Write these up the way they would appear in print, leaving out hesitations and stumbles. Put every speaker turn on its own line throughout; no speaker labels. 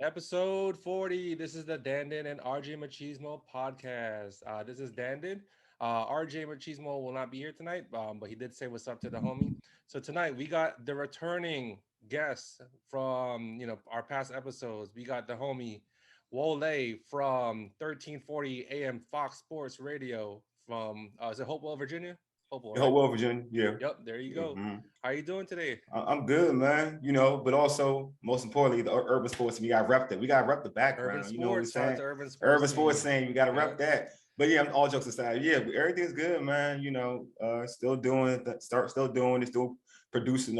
Episode 40. This is the Dandin and RJ Machismo podcast. This is Dandin. RJ Machismo will not be here tonight, but he did say what's up to the homie. So tonight we got the returning guests from our past episodes. We got the homie Wole from 1340 AM Fox Sports Radio from is it Hopewell, Virginia? Hopewell, right?
Well, Virginia, yeah.
Yep, there you go.
Mhm.
How you doing today?
I'm good, man. But also most importantly, the urban sports. We got rep that. We got rep the
Urban
background. You know what I'm
Sports. Shout out
saying?
to Urban Sports
Urban sports
team.
saying you got to
Yeah.
rep that. But yeah, all jokes aside, yeah, everything's good, man. Still doing that. Still doing it. Still producing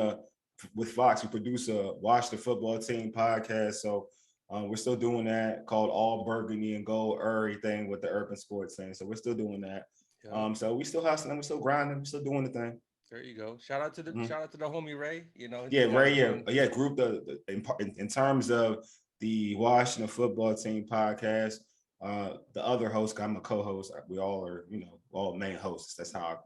with Fox. We produce a Watch the Football Team podcast. So we're still doing that called All Burgundy and Gold Errrything with the urban sports thing. So we're still doing that.
Yep.
So we still hustling. We're still grinding. We're still doing the thing.
There you go. Shout out to the homie Ray.
Yeah,
You guys
Ray.
are
Yeah,
doing
yeah. Group in terms of the Washington Football Team podcast. The other host, I'm a co-host. We all are, all main hosts. That's
hmm
how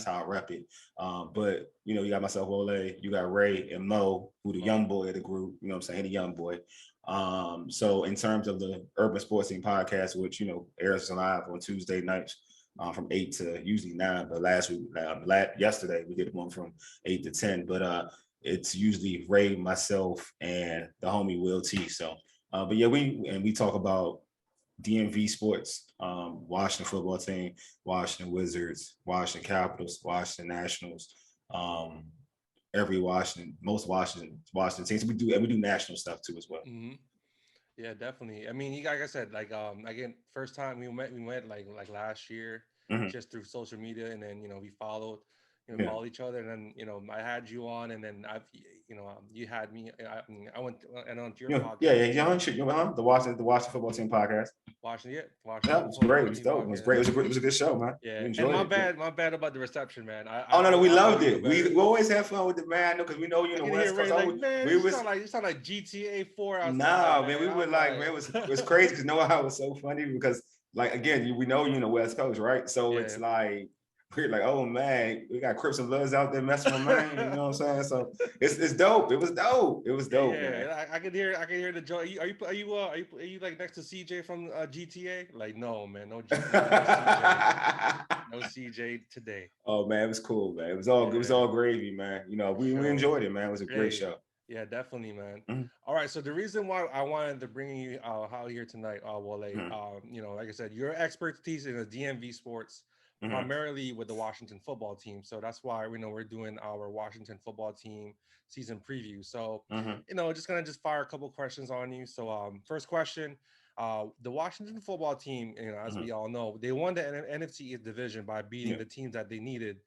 I rep it. But you got myself, Wole. You got Ray and Mo, who the young boy of the group. You know what I'm saying? The young boy. So in terms of the Urban Sports Team podcast, which airs live on Tuesday nights. From 8 to usually 9, but yesterday we did one from 8 to 10. But it's usually Ray, myself, and the homie Will T. So, but yeah, we talk about DMV sports, Washington Football Team, Washington Wizards, Washington Capitals, Washington Nationals, um, most Washington teams. We do national stuff too as well.
hmm Yeah, definitely. I mean, like I said, again, first time we met like last year,
Mhm.
just through social media, and then we followed,
Yeah.
followed each other, and then I had you on, and then you had me. I went and on to your
Yeah,
podcast
yeah,
too.
the Washington Football Team podcast.
Washington
Yeah, it was great. It
Football
was
Team
dope. It was
podcast.
great. It was a good show, man.
Yeah,
We
and
enjoyed
my
it.
bad, my bad about the reception, man.
Oh no, no, we
I owe
loved
you a
it. We
better.
always have fun with the man, because we know you in
I
the
can hear
West Coast.
Ray like,
Oh,
man,
we was
you sound like GTA 4 outside,
nah, man. We
man.
were
I'm
like, man, it was
like,
crazy because know how it was so funny because like again, we know you in the West Coast, right? So it's
yeah.
like we're like, oh man, we got Crips and Bloods out there messing with man. You know what I'm saying? So it's dope. It was dope. It was
Yeah,
dope, man.
yeah. I can hear the joy. Are you like next to CJ from GTA? Like, no, man, no GTA, no CJ, no CJ today.
Oh man, it was cool, man. It was
Yeah,
all gravy, man.
for
We
sure.
enjoyed it, man. It was a great
Hey,
show.
yeah, definitely, man.
Mhm,
All right, so the reason why I wanted to bring you out here tonight, Wale,
mhm,
like I said, your expertise in the DMV sports,
mhm.
primarily with the Washington football team. So that's why we're doing our Washington football team season preview. So,
Mhm.
just gonna just fire a couple questions on you. So, first question. The Washington football team, as
Mhm.
we all know, they won the NFC East division by beating
Yeah.
the teams that they needed.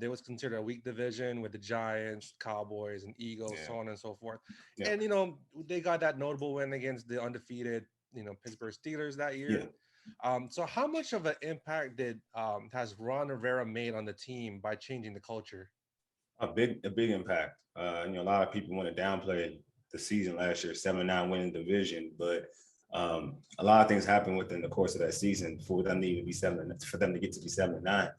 They was considered a weak division with the Giants, Cowboys, and Eagles,
Yeah.
so on and so forth.
Yeah.
And they got that notable win against the undefeated, Pittsburgh Steelers that
Yeah.
year. So how much of an impact did has Ron Rivera made on the team by changing the culture?
A big impact. A lot of people want to downplay the season last year, 7-9 winning division, but a lot of things happened within the course of that season for them to even be for them to get to be 7-9.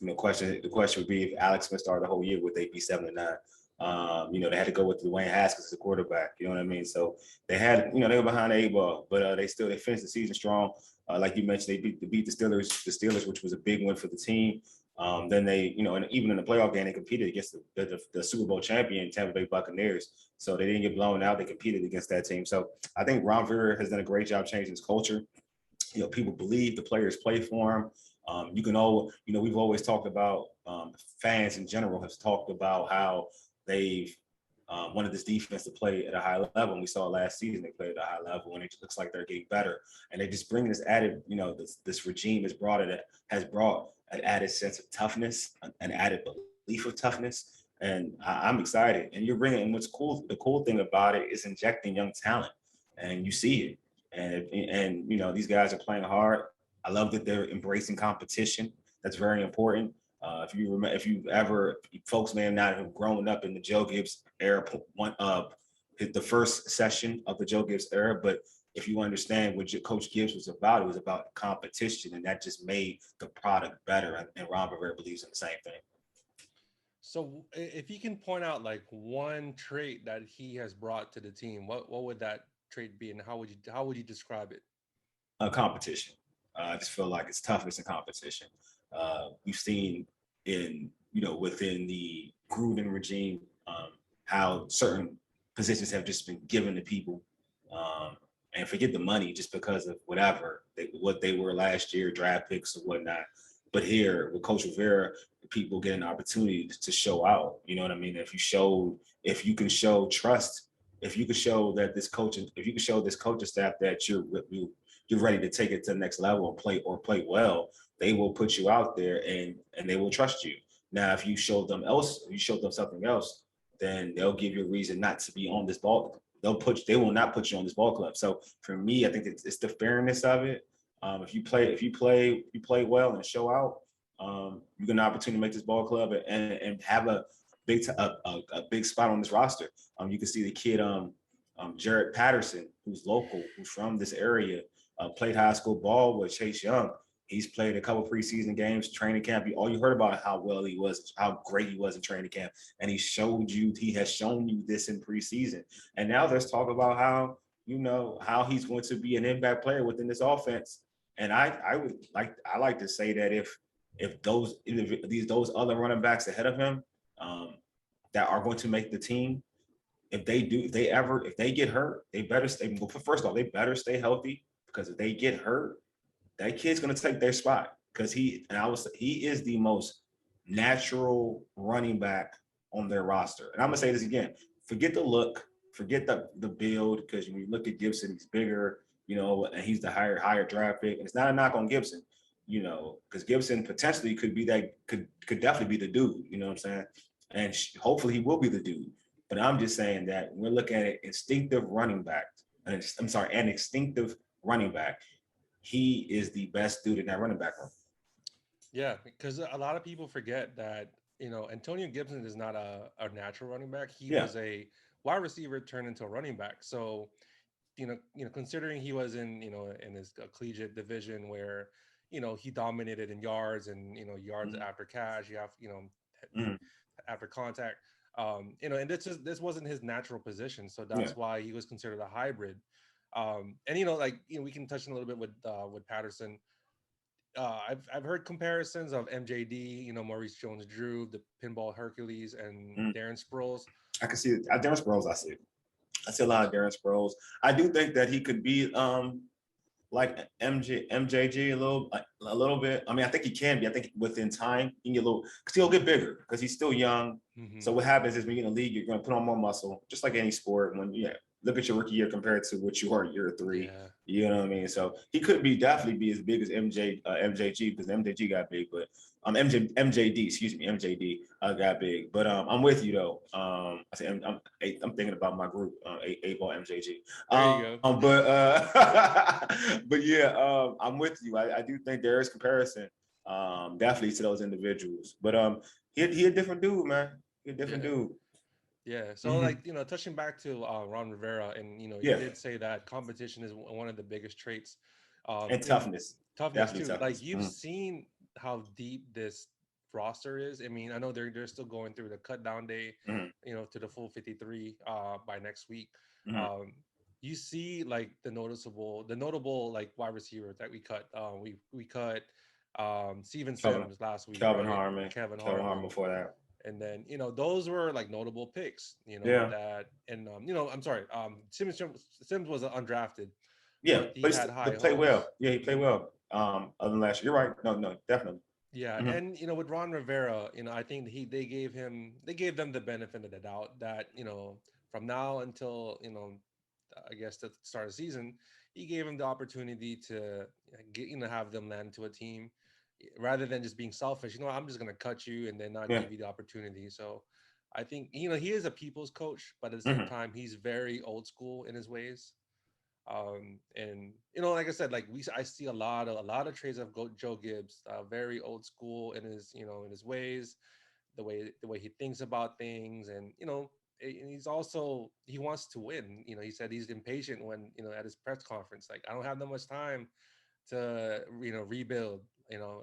The question would be if Alex Smith started the whole year, would they be 7-9? They had to go with Dwayne Haskins as the quarterback. You know what I mean? So they had, they were behind the eight ball, but they finished the season strong. Like you mentioned, they beat the Steelers, which was a big win for the team. Then they, and even in the playoff game, they competed against the Super Bowl champion Tampa Bay Buccaneers. So they didn't get blown out. They competed against that team. So I think Ron Rivera has done a great job changing his culture. People believe the players play for him. We've always talked about fans in general have talked about how they've wanted this defense to play at a high level. And we saw last season they played at a high level, and it looks like they're getting better. And they just bring this added, this regime has brought an added sense of toughness, an added belief of toughness. And I'm excited. And you're bringing, and what's cool, the cool thing about it is injecting young talent, and you see it. And these guys are playing hard. I love that they're embracing competition. That's very important. If you remember, if you ever, folks may have not have grown up in the Joe Gibbs era, one the first session of the Joe Gibbs era, but if you understand what Coach Gibbs was about, it was about competition, and that just made the product better. And Ron Rivera believes in the same thing.
So if you can point out like one trait that he has brought to the team, what would that trait be, and how would you describe it?
A competition. I just feel like it's toughness and competition. We've seen within the Gruden regime, how certain positions have just been given to people, and forget the money just because of what they were last year, draft picks or whatnot. But here with Coach Rivera, people get an opportunity to show out. You know what I mean? If you can show trust, if you can show that if you can show this coaching staff that you're ready to take it to the next level and play well, they will put you out there and they will trust you. Now, if you show them something else, then they'll give you a reason not to be on this ball. They will not put you on this ball club. So for me, I think it's the fairness of it. If you play well and show out, you get an opportunity to make this ball club and have a big spot on this roster. You can see the kid Jared Patterson, who's local, who's from this area, played high school ball with Chase Young. He's played a couple preseason games, training camp. All you heard about how well he was, how great he was in training camp, and he has shown you this in preseason. And now there's talk about how he's going to be an impact player within this offense. And I like to say that if those other running backs ahead of him, that are going to make the team, if they get hurt, they better stay. Well, first of all, they better stay healthy, because if they get hurt, that kid's gonna take their spot, because he is the most natural running back on their roster. And I'm gonna say this again: forget the look, forget the build, because when you look at Gibson, he's bigger, and he's the higher draft pick. And it's not a knock on Gibson, because Gibson potentially could definitely be the dude. You know what I'm saying? And hopefully he will be the dude. But I'm just saying that we're looking at an instinctive running back. An instinctive running back. He is the best dude in that running back room.
Yeah, because a lot of people forget that Antonio Gibson is not a natural running back. He
Yeah.
was a wide receiver turned into a running back. So considering he was in his collegiate division where he dominated in yards and yards
Mm-hmm.
after catch, you have
Mm-hmm.
after contact, and this wasn't his natural position, so
Yeah.
that's why he was considered a hybrid. And we can touch on a little bit with Patterson. I've heard comparisons of MJD, Maurice Jones-Drew, the Pinball Hercules, and
Mm-hmm.
Darren Sproles.
I can see it. Darren Sproles, I see a lot of Darren Sproles. I do think that he could be like MJG a little bit. I mean, I think he can be. I think within time he can get a little, because he'll get bigger because he's still young.
Mm-hmm.
So what happens is when you're in the league, you're going to put on more muscle, just like any sport. Look at your rookie year compared to what you are in year three.
Yeah.
You know what I mean? So he could definitely be as big as MJG, because MJG got big, but MJD, excuse me, MJD got big. But I'm with you though. I'm thinking about my group, eight ball MJG.
There you go.
But yeah, I'm with you. I do think there is comparison, definitely, to those individuals. But he a different dude, man. He a different dude.
Yeah. So
Mm-hmm.
touching back to Ron Rivera, and he
Yeah,
did say that competition is one of the biggest traits.
and toughness,
Toughness
definitely
too. Like
toughness.
you've seen how deep this roster is. I mean, I know they're still going through the cut down day,
Mm-hmm.
to the full 53 by next week.
Mm-hmm.
Um, you see like the notable like wide receivers that we cut. We cut Steven
Kelvin,
Sims last week,
Kelvin
right?
Harmon,
Kevin
Kelvin Harmon
Harmon.
before that.
And then those were like notable picks.
Yeah,
That and I'm sorry. Sims was undrafted,
yeah,
but he
but
had
they
high
play well.
hopes.
Yeah, he played well. Other than last year, you're right. No, no, definitely.
Yeah,
Mm-hmm.
and with Ron Rivera, I think they gave them the benefit of the doubt that from now until I guess the start of the season, he gave him the opportunity to get have them land to a team rather than just being selfish. I'm just gonna cut you and then not
Yeah.
give you the opportunity. So I think he is a people's coach, but at the same
Mm-hmm.
time, he's very old school in his ways. And like I said, like I see a lot of traits of Joe Gibbs, very old school in his in his ways, the way he thinks about things. And and he wants to win. He said he's impatient when at his press conference, like, I don't have that much time to rebuild.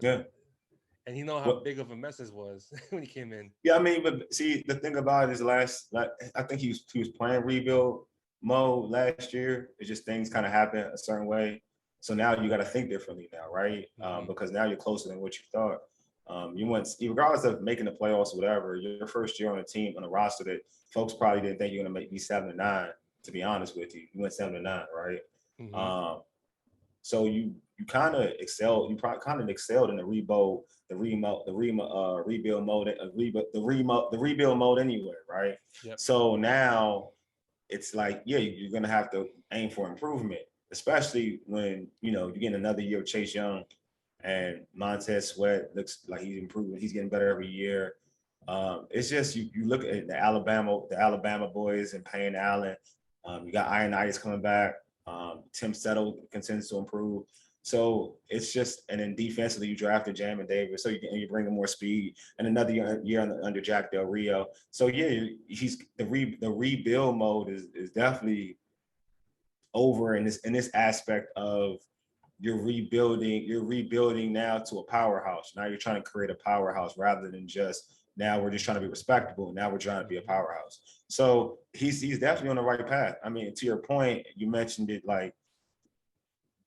Yeah.
and he know how
Well,
big of a mess this was when he came in.
yeah, I mean, but see, the thing about it is like, I think he was playing rebuild mode last year. It's just things kind of happen a certain way. So now you got to think differently now, right?
Mm-hmm.
Because now you're closer than what you thought. You went, regardless of making the playoffs or whatever, your first year on a team on a roster that folks probably didn't think you're gonna be 7-9. To be honest with you, you went 7-9, right?
Mm-hmm.
Um, so you kind of excelled. You probably kind of excelled in the rebuild mode, the rebuild mode anyway, right?
Yep.
So now it's like, yeah, you're gonna have to aim for improvement, especially when you're getting another year of Chase Young and Montez Sweat looks like he's improving. He's getting better every year. It's just you look at the Alabama boys and Payne Allen. You got Ionitis coming back. Tim Settle continues to improve. So it's just, and then defensively, you drafted Jamin Davis, so you bring him more speed, and another year under Jack Del Rio. So yeah, he's the rebuild mode is definitely over in this aspect of you're rebuilding now to a powerhouse. Now you're trying to create a powerhouse rather than just now we're just trying to be respectable. Now we're trying to be a powerhouse. So he's definitely on the right path. I mean, to your point, you mentioned it like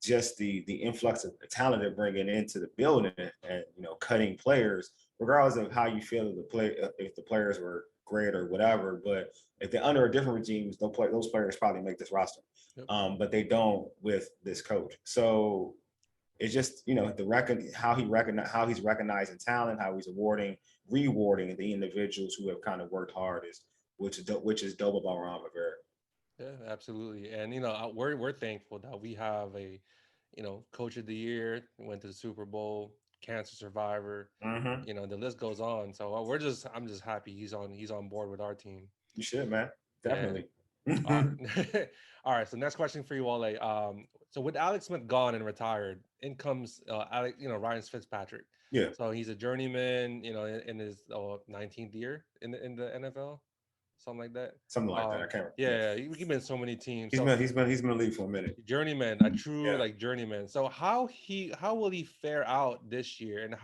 just the influx of talent they're bringing into the building and cutting players, regardless of how you feel if the players were great or whatever. But if they're under a different regime, those players probably make this roster.
Yep.
But they don't with this coach. So it's just how he's recognizing talent, how he's rewarding the individuals who have kind of worked hard which is dope about Ron Rivera.
Yeah, absolutely. And we're thankful that we have a, coach of the year, went to the Super Bowl, cancer survivor.
Mm-hmm.
The list goes on. So I'm just happy he's on board with our team.
You should, man.
Yeah.
Definitely.
All right. All right. So next question for you, Wale. So with Alex Smith gone and retired, in comes Alex, Ryan Fitzpatrick.
Yeah,
So he's a journeyman, in his 19th year in the NFL, something like that.
something like that. I can't. Yeah,
Yeah, he's been so many teams.
he's
So
been he's been he's been in the league for a minute.
journeyman, a true
Yeah,
like journeyman. So how will he fare out this year, and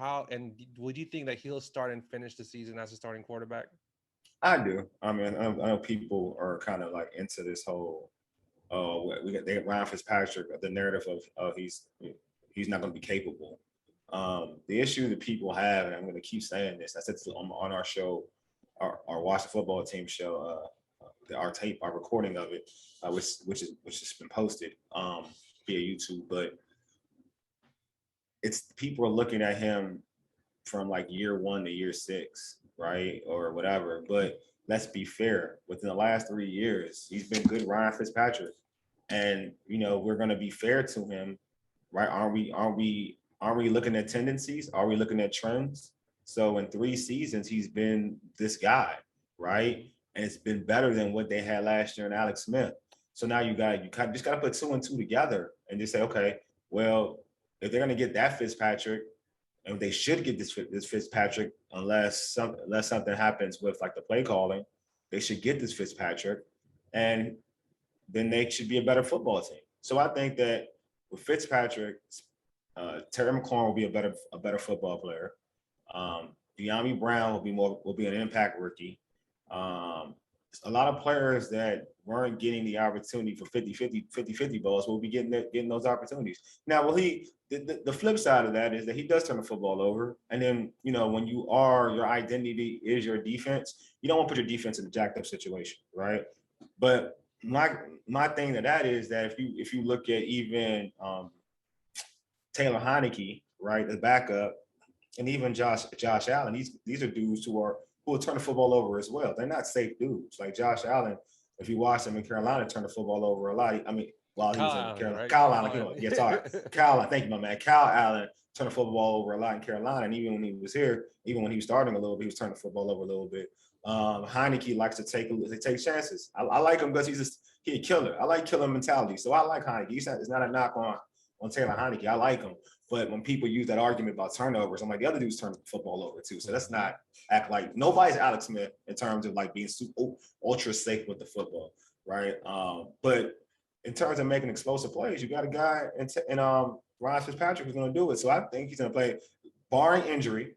would you think that he'll start and finish the season as a starting quarterback?
I do. I mean, I know people are kind of like into this whole. Oh, we got Ryan Fitzpatrick. The narrative of he's not going to be capable. The issue that people have, and I'm going to keep saying this. I said this on our show, our Watch the Football Team show. Our tape, our recording of it, which has been posted via YouTube. But it's people are looking at him from like year 1 to year 6, right, or whatever. But let's be fair. Within the last 3 years, he's been good, Ryan Fitzpatrick, and we're going to be fair to him, right? Aren't we looking at tendencies? Are we looking at trends? So in 3 seasons, he's been this guy, right? And it's been better than what they had last year in Alex Smith. So now you just got to put 2 and 2 together and just say, okay, well, if they're going to get that Fitzpatrick, and they should get this Fitzpatrick unless something happens with like the play calling, they should get this Fitzpatrick, and then they should be a better football team. So I think that with Fitzpatrick, Terry McLaurin will be a better football player. De'Ami Brown will be an impact rookie. A lot of players that weren't getting the opportunity for 50-50 balls will be getting those opportunities. Now, will he? The flip side of that is that he does turn the football over, and then when your identity is your defense, you don't want to put your defense in a jacked up situation, right? But my thing to that is that if you look at even Taylor Heineke, right, the backup, and even Josh Allen, these are dudes who will turn the football over as well. They're not safe dudes. Like Josh Allen, if you watch him in Carolina, turn the football over a lot. I mean, while he was in
Allen,
Carolina,
right?
Kyle
Kyle
Allen,
Allen.
yeah, sorry, Kyle Allen. Thank you, my man. Kyle Allen turned the football over a lot in Carolina, and even when he was here, even when he was starting a little bit, he was turning the football over a little bit. Heineke likes to take chances. I like him because he's a killer. I like killer mentality, so I like Heineke. It's not a knock on Taylor Heineke. I like him. But when people use that argument about turnovers, I'm like, the other dudes turn the football over too. So let's not act like nobody's Alex Smith in terms of like being super ultra safe with the football, right? But in terms of making explosive plays, you got a guy and Ryan Fitzpatrick who's going to do it. So I think he's going to play. barring injury,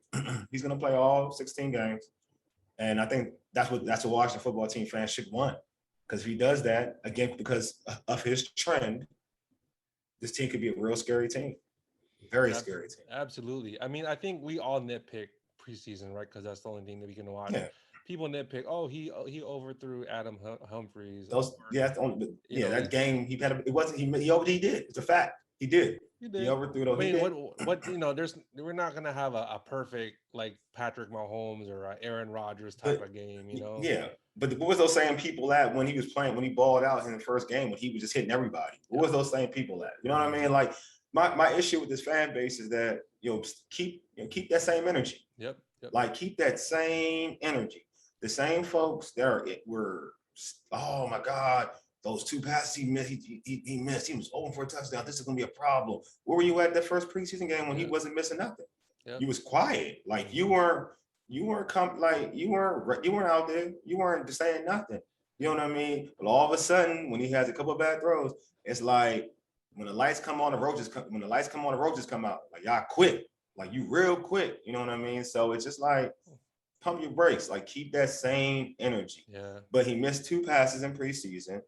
he's going to play all 16 games. And I think that's what Washington football team fans should want. Because if he does that, again, because of his trend, this team could be a real scary team. Very scary team.
Absolutely. I mean, I think we all nitpick preseason, right? Because that's the only thing that we can watch.
Yeah.
People nitpick. Oh, he overthrew Adam Humphries.
Those,
Or,
yeah, that's the only,
you know,
that game he had. It wasn't he did. It's a fact. He did.
he
He
did.
overthrew those.
I
He
mean,
did.
what we're not gonna have a perfect like Patrick Mahomes or Aaron Rodgers type
But
of game, you know.
yeah, but what was those same people at when he was playing, when he balled out in the first game, when he was just hitting everybody? What was those same people at? You know what I mean? Like my issue with this fan base is that keep that same energy.
Yep.
Like keep that same energy. The same folks that were, oh my God, those two passes he missed, he missed. He was open for a touchdown. This is gonna be a problem. Where were you at the first preseason game when he wasn't missing nothing? You was quiet. Like you weren't out there. You weren't saying nothing. You know what I mean? But all of a sudden, when he has a couple of bad throws, it's like when the lights come on, the roaches come out. Like y'all quit. Like you real quick. You know what I mean? So it's just like pump your brakes. Like keep that same energy.
Yeah.
But he missed 2 passes in preseason.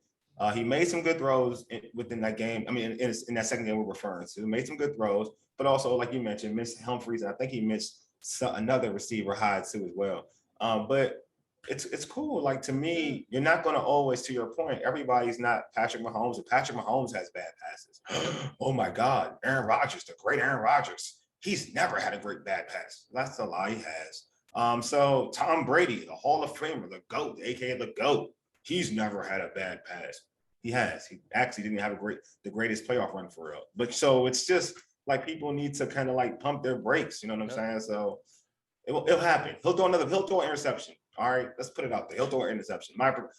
He made some good throws within that game. I mean, in that second game we're referring to, he made some good throws, but also, like you mentioned, missed Humphries, and I think he missed another receiver high too as well. But it's cool. Like to me, you're not going to always, to your point, everybody's not Patrick Mahomes. If Patrick Mahomes has bad passes, oh my God, Aaron Rodgers, the great Aaron Rodgers, he's never had a great bad pass. That's a lie, he has. So Tom Brady, the Hall of Famer, the GOAT, aka the GOAT, he's never had a bad pass. He has. He actually didn't have the greatest playoff run for real. But so it's just like people need to kind of like pump their brakes. You know what I'm saying? So it'll happen. He'll throw an interception. All right, let's put it out there. He'll throw an interception.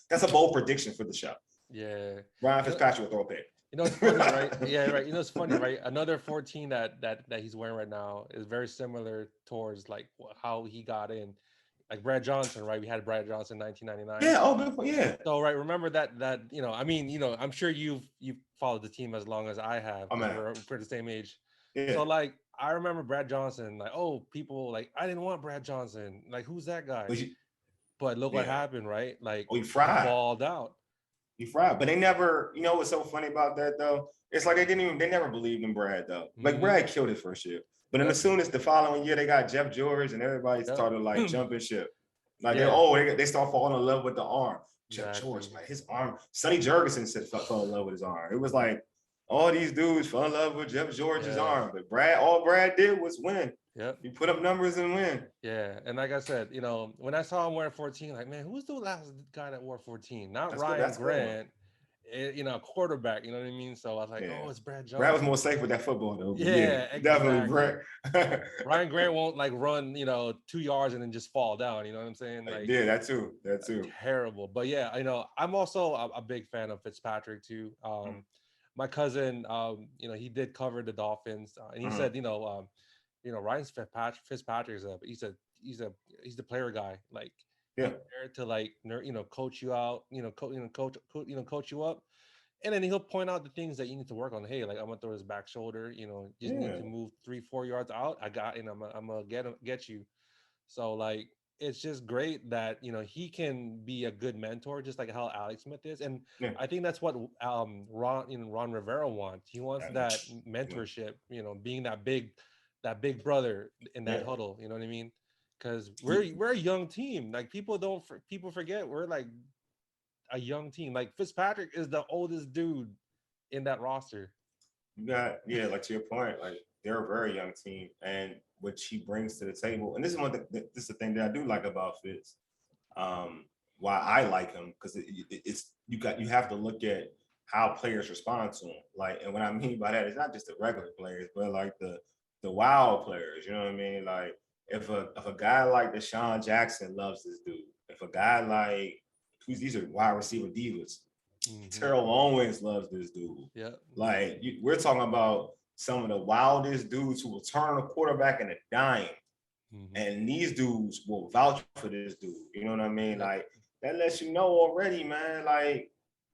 That's a bold prediction for the show.
Yeah.
Ryan Fitzpatrick will throw a pick.
You know, it's funny, right? Yeah, right. You know, it's funny, right? Another 14 that he's wearing right now is very similar towards like how he got in. Like Brad Johnson, right? We had Brad Johnson in 1999.
Yeah. Oh, good. Yeah.
So right, remember that I mean, I'm sure you've followed the team as long as I have.
Oh man,
we're the same age.
Yeah.
So like I remember Brad Johnson. Like, oh, people like I didn't want Brad Johnson. Like, who's that guy? But look what happened, right? Like,
he fried.
Balled out.
He fried. But they never. You know what's so funny about that though? It's like they never believed in Brad though. Like Brad killed his first year, but then as soon as the following year they got Jeff George and everybody started like jumping ship. Like they start falling in love with the arm. Jeff George, man, his arm. Sonny Jurgensen fell in love with his arm. It was like all these dudes fell in love with Jeff George's arm, but all Brad did was win.
Yep.
You put up numbers and win.
Yeah, and like I said, when I saw him wearing 14, like, man, who's the last guy that wore 14? Not Ryan Grant. Quarterback, you know what I mean? So I was like, oh, it's Brad Johnson.
Brad was more safe with that football though.
Yeah, exactly.
Definitely Brad.
Ryan Grant won't like run, 2 yards and then just fall down. You know what I'm saying? Like,
yeah, that too.
Terrible. But yeah, I'm also a big fan of Fitzpatrick too. My cousin, he did cover the Dolphins, and he said, Ryan Fitzpatrick he's the player guy. Like, there to like coach you out, coach you up, and then he'll point out the things that you need to work on. Hey, like I'm gonna throw his back shoulder, just need to move 3-4 yards out. I'm gonna get you. So like it's just great that he can be a good mentor, just like how Alex Smith is, and I think that's what Ron Rivera wants. He wants that mentorship, being that big brother in that huddle. You know what I mean? Because we're a young team. Like people forget we're like a young team. Like Fitzpatrick is the oldest dude in that roster.
You got like to your point, like they're a very young team, and what he brings to the table. And this is the thing that I do like about Fitz. Why I like him, because you have to look at how players respond to him. Like, and what I mean by that is not just the regular players, but like the wild players. You know what I mean? Like. If a guy like Deshaun Jackson loves this dude, if a guy like these are wide receiver divas, Terrell Owens loves this dude.
Yeah,
like we're talking about some of the wildest dudes who will turn a quarterback in a dime, and these dudes will vouch for this dude. You know what I mean? Like that lets you know already, man. Like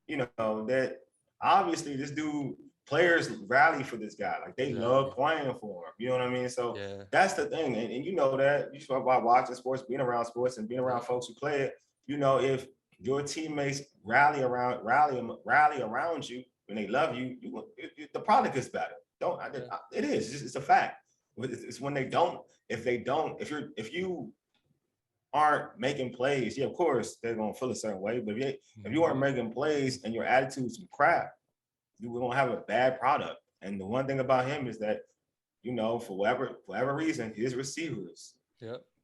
that obviously this dude players rally for this guy. Like they
Exactly.
love playing for him. You know what I mean? So
Yeah.
that's the thing. And you know that. You just about watching sports, being around sports and being around folks who play it. You know, if your teammates rally around you when they love you, the product is better. It is. It's a fact. It's when they don't. If you aren't making plays, yeah, of course they're gonna feel a certain way. But if you aren't making plays and your attitude's crap, you will have a bad product. And the one thing about him is that, you know, for whatever reason, his receivers,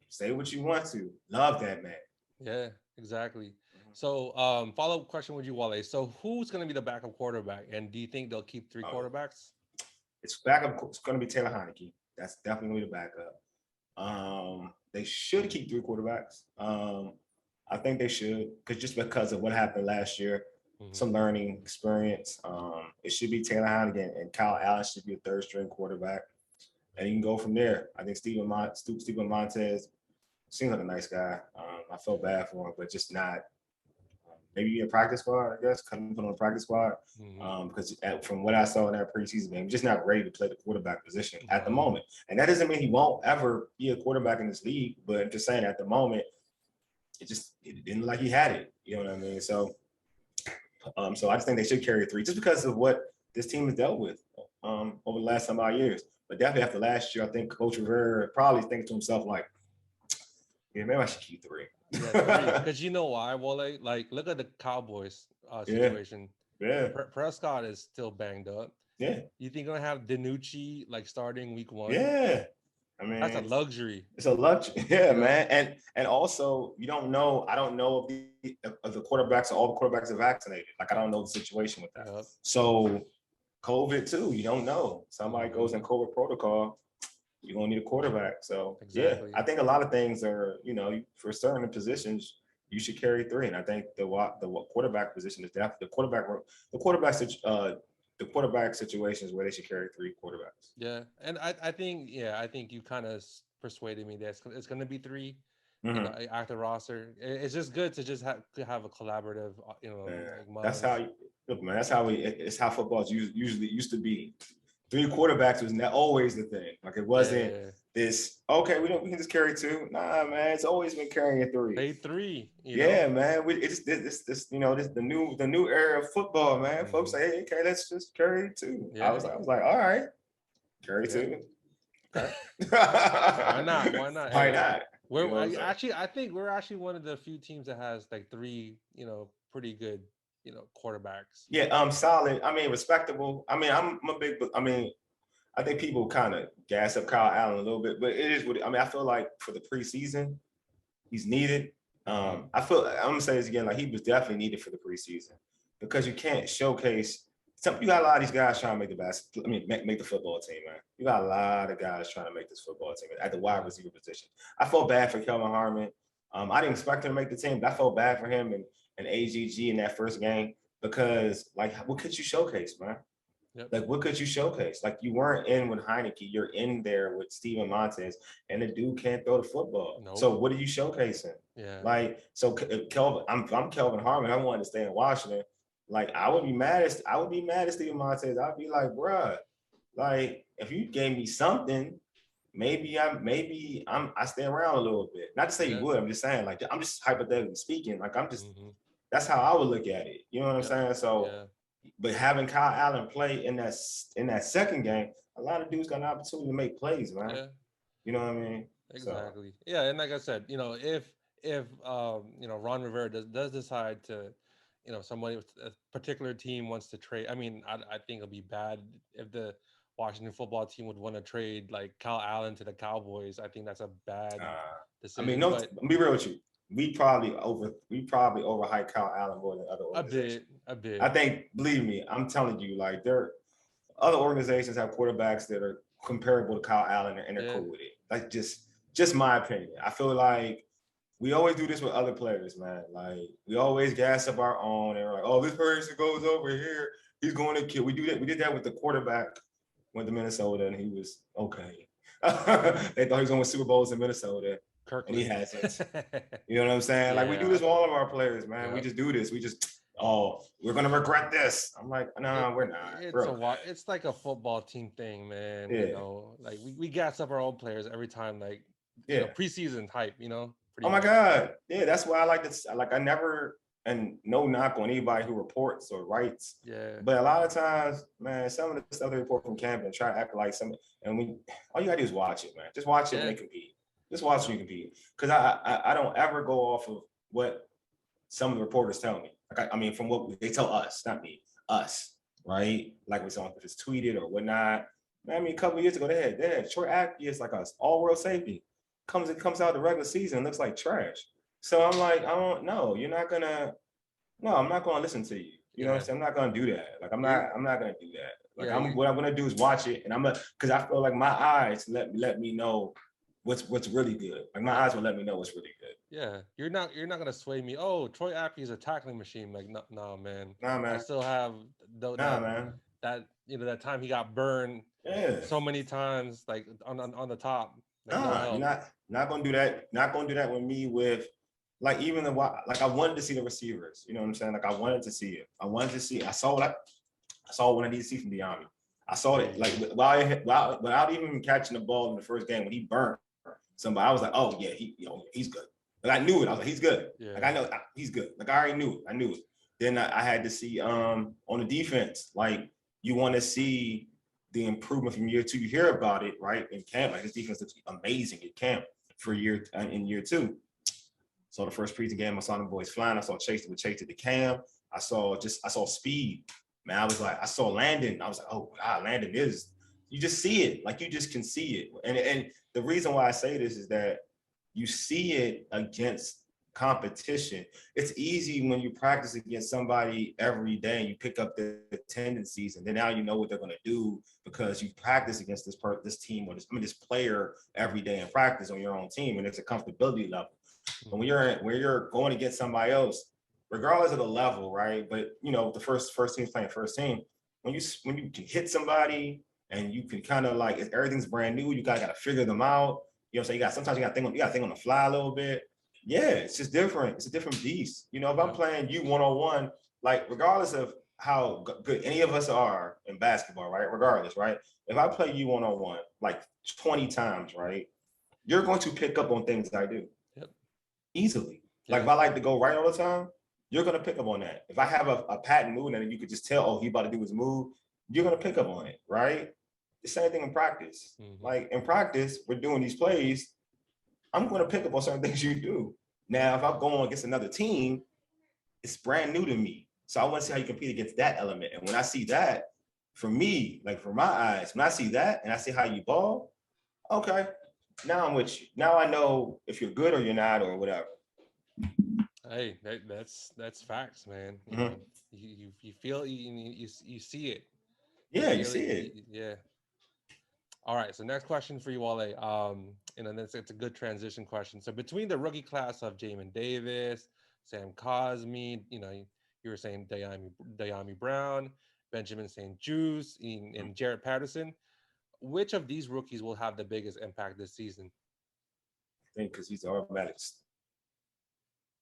say what you want to, love that man.
Yeah, exactly. So, follow-up question with you, Wale. So, who's going to be the backup quarterback, and do you think they'll keep three quarterbacks?
It's backup. It's going to be Taylor Heineke. That's definitely going to be the backup. They should keep three quarterbacks. I think they should, because of what happened last year, some learning experience. It should be Taylor Heineke, and Kyle Allen should be a third string quarterback, and you can go from there. I think Steven Montez seems like a nice guy. I felt bad for him, but just not. Maybe a practice squad, I guess, come put on a practice squad. Because from what I saw in that preseason game, just not ready to play the quarterback position at the moment. And that doesn't mean he won't ever be a quarterback in this league, but I'm just saying at the moment, it didn't look like he had it. You know what I mean? So I just think they should carry three, just because of what this team has dealt with over the last some odd years. But definitely after last year, I think Coach Rivera probably thinks to himself like, yeah, maybe I should keep three.
Yeah, because you know why? Well, like look at the Cowboys situation.
Yeah.
Prescott is still banged up.
Yeah.
You think gonna have DiNucci like starting week 1?
Yeah. I mean,
that's a luxury.
It's a luxury. Yeah, man. And also, you don't know. I don't know if the quarterbacks, all the quarterbacks are vaccinated. Like, I don't know the situation with that. So COVID too, you don't know. Somebody goes in COVID protocol, you're gonna need a quarterback. So yeah, I think a lot of things are, you know, for certain positions, you should carry three. And I think the quarterback position is definitely the quarterback situations where they should carry three quarterbacks.
Yeah, and I think you kind of persuaded me that it's going to be three. You know, active roster. It's just good to just have a collaborative. You know, like
that's how look, man. That's how it's how football usually used to be. Three quarterbacks was not always the thing. Like, it wasn't this. Okay, we can just carry two. Nah, man. It's always been carrying three.
They three. You
know?
Man.
It's this you know, this the new era of football, man. Folks say, hey, okay, let's just carry two. Yeah. I was like, all right, carry two. Okay.
Why not?
Why not?
I think we're actually one of the few teams that has like three, you know, pretty good, you know, quarterbacks.
Yeah, solid. I mean, respectable. I mean, I think people kind of gas up Kyle Allen a little bit, but it is what I feel like for the preseason, he's needed. I'm gonna say this again, like, he was definitely needed for the preseason, because you can't showcase. You got a lot of these guys trying to make the football team, man. You got a lot of guys trying to make this football team at the wide receiver position. I felt bad for Kelvin Harmon. I didn't expect him to make the team, but I felt bad for him and AGG in that first game, because, like, what could you showcase, man? Yep. Like, what could you showcase? Like, you weren't in with Heineke. You're in there with Steven Montez, and the dude can't throw the football. Nope. So what are you showcasing?
Yeah.
Like, so Kelvin, I'm Kelvin Harmon. I wanted to stay in Washington. Like, I would be mad at Steven Montez. I'd be like, bruh, like, if you gave me something, maybe I stay around a little bit. Not to say you would. I'm just saying, like, I'm just hypothetically speaking. Like, I'm just that's how I would look at it. You know what I'm saying? So, but having Kyle Allen play in that second game, a lot of dudes got an opportunity to make plays, man. Yeah. You know what I mean?
Exactly. So. Yeah, and like I said, you know, if you know, Ron Rivera does decide to, you know, somebody with a particular team wants to trade. I mean, I think it'll be bad if the Washington football team would want to trade like Kyle Allen to the Cowboys. I think that's a bad decision.
I mean, no, be real with you. We probably overhyped Kyle Allen more than other organizations.
A bit.
I think, believe me, I'm telling you, like, other organizations have quarterbacks that are comparable to Kyle Allen, and they're cool with it. Like, just my opinion. I feel like we always do this with other players, man. Like, we always gas up our own, and we're like, oh, this person goes over here, he's going to kill. We did that with the quarterback. Went to Minnesota, and he was okay. They thought he was going to win Super Bowls in Minnesota.
Kirkland.
And he hasn't. You know what I'm saying? Like, we do this with all of our players, man. We just do this. We just oh, we're gonna regret this. I'm like,
It
nah, we're not.
it's
We're
a
okay.
it's like a football team thing, man. You
Yeah,
know, like we gas up our own players every time, like
yeah.
preseason hype. Pretty
Oh my
much.
God. Yeah, that's why I like this. Like I never, and no knock on anybody who reports or writes.
Yeah,
But a lot of times, man, some of the stuff they report from camp and try to act like some, and we, all you gotta do is watch it, man. Just watch it when
yeah,
they compete. Just watch when you compete. Because I don't ever go off of what some of the reporters tell me. Like I mean, from what they tell us, not me, us, right? Like when someone just tweeted or whatnot. Man, I mean, a couple of years ago, they had short athletes like us, all world safety. It comes out the regular season, looks like trash. So I'm like, I don't know. You're not gonna. No, I'm not gonna listen to you. You know what I'm
yeah.
saying? I'm not gonna do that. Like I'm
You're
not. I'm not gonna do that. Like
yeah,
what I'm gonna do is watch it, and I'm gonna because I feel like my eyes let me know what's really good. Like my eyes will let me know what's really good.
yeah. You're not gonna sway me. Oh, Troy Apke is a tackling machine. Like no, no, man.
Nah,
I
man.
still have
Nah, man.
that time he got burned
Yeah.
so many times, like on the top, like no
Nah, you're
help.
not gonna do that. Not gonna do that with me. With like even the like I wanted to see the receivers. You know what I'm saying? Like I wanted to see it. I wanted to see. I saw what I needed to see from Diami. I saw it like
Hey,
without even catching the ball in the first game when he burned somebody. I was like, oh yeah, he's good. Like I knew it. I was like, he's good. Like
yeah,
I know he's good. Like I already knew it. I knew it. Then I had to see on the defense. Like you want to see the improvement from year two. You hear about it right in camp. Like his defense looks amazing in camp for in year two. So the first preseason game, I saw them boys flying. I saw Chase to the cam. I saw speed. Man, I was like, I saw Landon. I was like, oh God, Landon is. You just see it, like you just can see it. And the reason why I say this is that you see it against competition. It's easy when you practice against somebody every day and you pick up the tendencies, and then now you know what they're going to do because you practice against this team or this player every day in practice on your own team, and it's a comfortability level. But
mhm,
when you're going against somebody else, regardless of the level, right? But the first team's playing first team. When you can hit somebody and you can kind of like everything's brand new, you gotta figure them out. You know what I'm saying? Sometimes you gotta think on the fly a little bit. Yeah, it's just different. It's a different beast. If I'm
yeah,
playing you one-on-one, like regardless of how good any of us are in basketball, right? Regardless, right? If I play you one-on-one like 20 times, right? You're going to pick up on things I do
yep,
easily. Like
yeah,
if I like to go right all the time, you're gonna pick up on that. If I have a patent move and you could just tell, oh, he about to do his move, you're gonna pick up on it, right? The same thing in practice.
hmm,
Like in practice, we're doing these plays. I'm gonna pick up on certain things you do. Now, if I'm going against another team, it's brand new to me. So I want to see how you compete against that element. And when I see that, for me, like for my eyes, when I see that and I see how you ball, okay, now I'm with you. Now I know if you're good or you're not or whatever.
Hey, that's facts, man.
Mhm.
You feel you see it. You
Yeah, you
feel
see
it.
it.
Yeah. All right. So next question for you, Wale. And then it's a good transition question. So between the rookie class of Jamin Davis, Sam Cosmi, you were saying Dayami Brown, Benjamin St. Juice, and Jarrett Patterson. Which of these rookies will have the biggest impact this season?
Think because he's the automatic.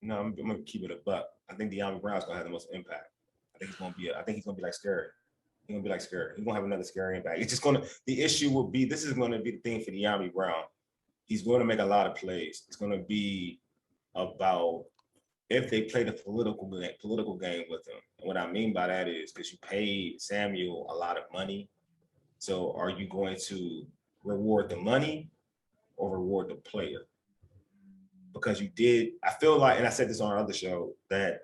No, I'm gonna keep it a buck. I think De'Ami Brown's gonna have the most impact. I think he's gonna be like scary. He's gonna be like scary. He's gonna have another scary impact. It's just gonna. The issue will be. This is gonna be the thing for De'Ami Brown. He's going to make a lot of plays. It's gonna be about if they play the political game with him. And what I mean by that is because you paid Samuel a lot of money. So are you going to reward the money or reward the player? Because you did. I feel like, and I said this on our other show, that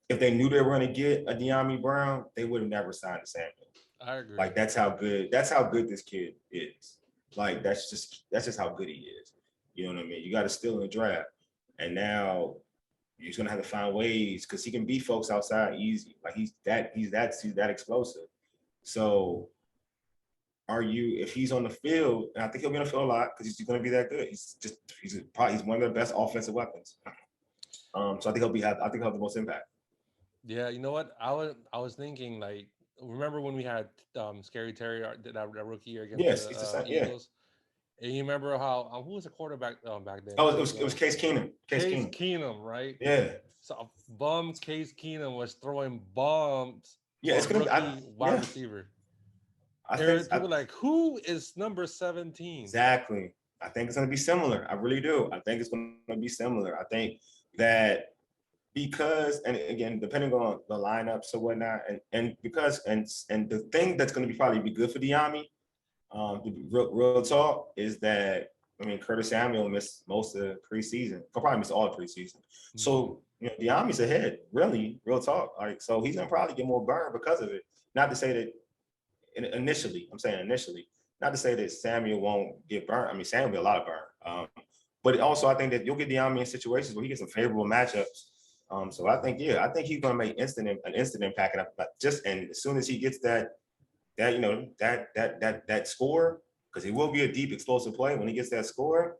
if they knew they were going to get a De'Ami Brown, they would have never signed Samuel.
I agree.
Like that's how good. That's how good this kid is. Like that's just how good he is. You know what I mean? You got to steal in the draft, and now you're gonna have to find ways because he can beat folks outside easy. Like he's that explosive. So are you if he's on the field, and I think he'll be on the field a lot because he's going to be that good. He's one of the best offensive weapons. So I think he'll have the most impact.
Yeah, you know what? I was thinking like remember when we had Scary Terry that rookie year against
Yes,
the
he's the same. Yeah,
Eagles? And you remember how who was the quarterback back then?
Oh,
It was
it was Case Keenum. Case
Case
Keenum.
Keenum, right?
Yeah.
So a bum Case Keenum was throwing bombs
Yeah,
to a
it's gonna be.
rookie wide
Yeah,
receiver.
I think
And people like, who is number 17?
exactly. I think it's gonna be similar. I really do. I think it's gonna be similar. I think that because, and again, depending on the lineups or whatnot, and because and the thing that's gonna be probably be good for Diami, to be real talk, is that I mean Curtis Samuel missed most of the preseason. He'll probably miss all the preseason.
Mm-hmm.
So Diami's ahead. Really, real talk. Like so, he's gonna probably get more burn because of it. Not to say that initially, I'm saying initially, not to say that Samuel won't get burnt. I mean, Samuel will get a lot of burn. But also, I think that you'll get Diami in situations where he gets some favorable matchups. So I think, yeah, I think he's going to make an instant impact. But just and as soon as he gets that score, because he will be a deep explosive play. When he gets that score,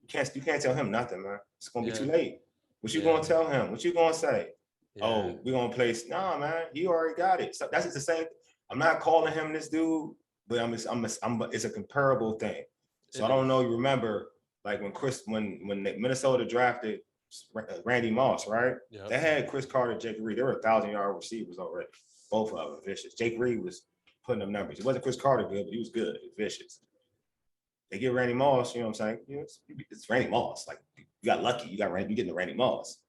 you can't tell him nothing, man. It's going to be
Yeah,
too late. What you going
yeah,
to tell him? What you going to say?
yeah.
Oh, we're gonna place. Nah, man, he already got it. So that's just the same. I'm not calling him this dude, but it's a comparable thing. So I
It
don't know.
is.
You remember, like when Minnesota drafted Randy Moss, right?
Yep.
They had Chris Carter, Jake Reed. They were 1,000-yard receivers already. Both of them vicious. Jake Reed was putting up numbers. It wasn't Chris Carter good, but he was good. He was vicious. They get Randy Moss. You know what I'm saying? It's Randy Moss. Like you got lucky. You getting the Randy Moss,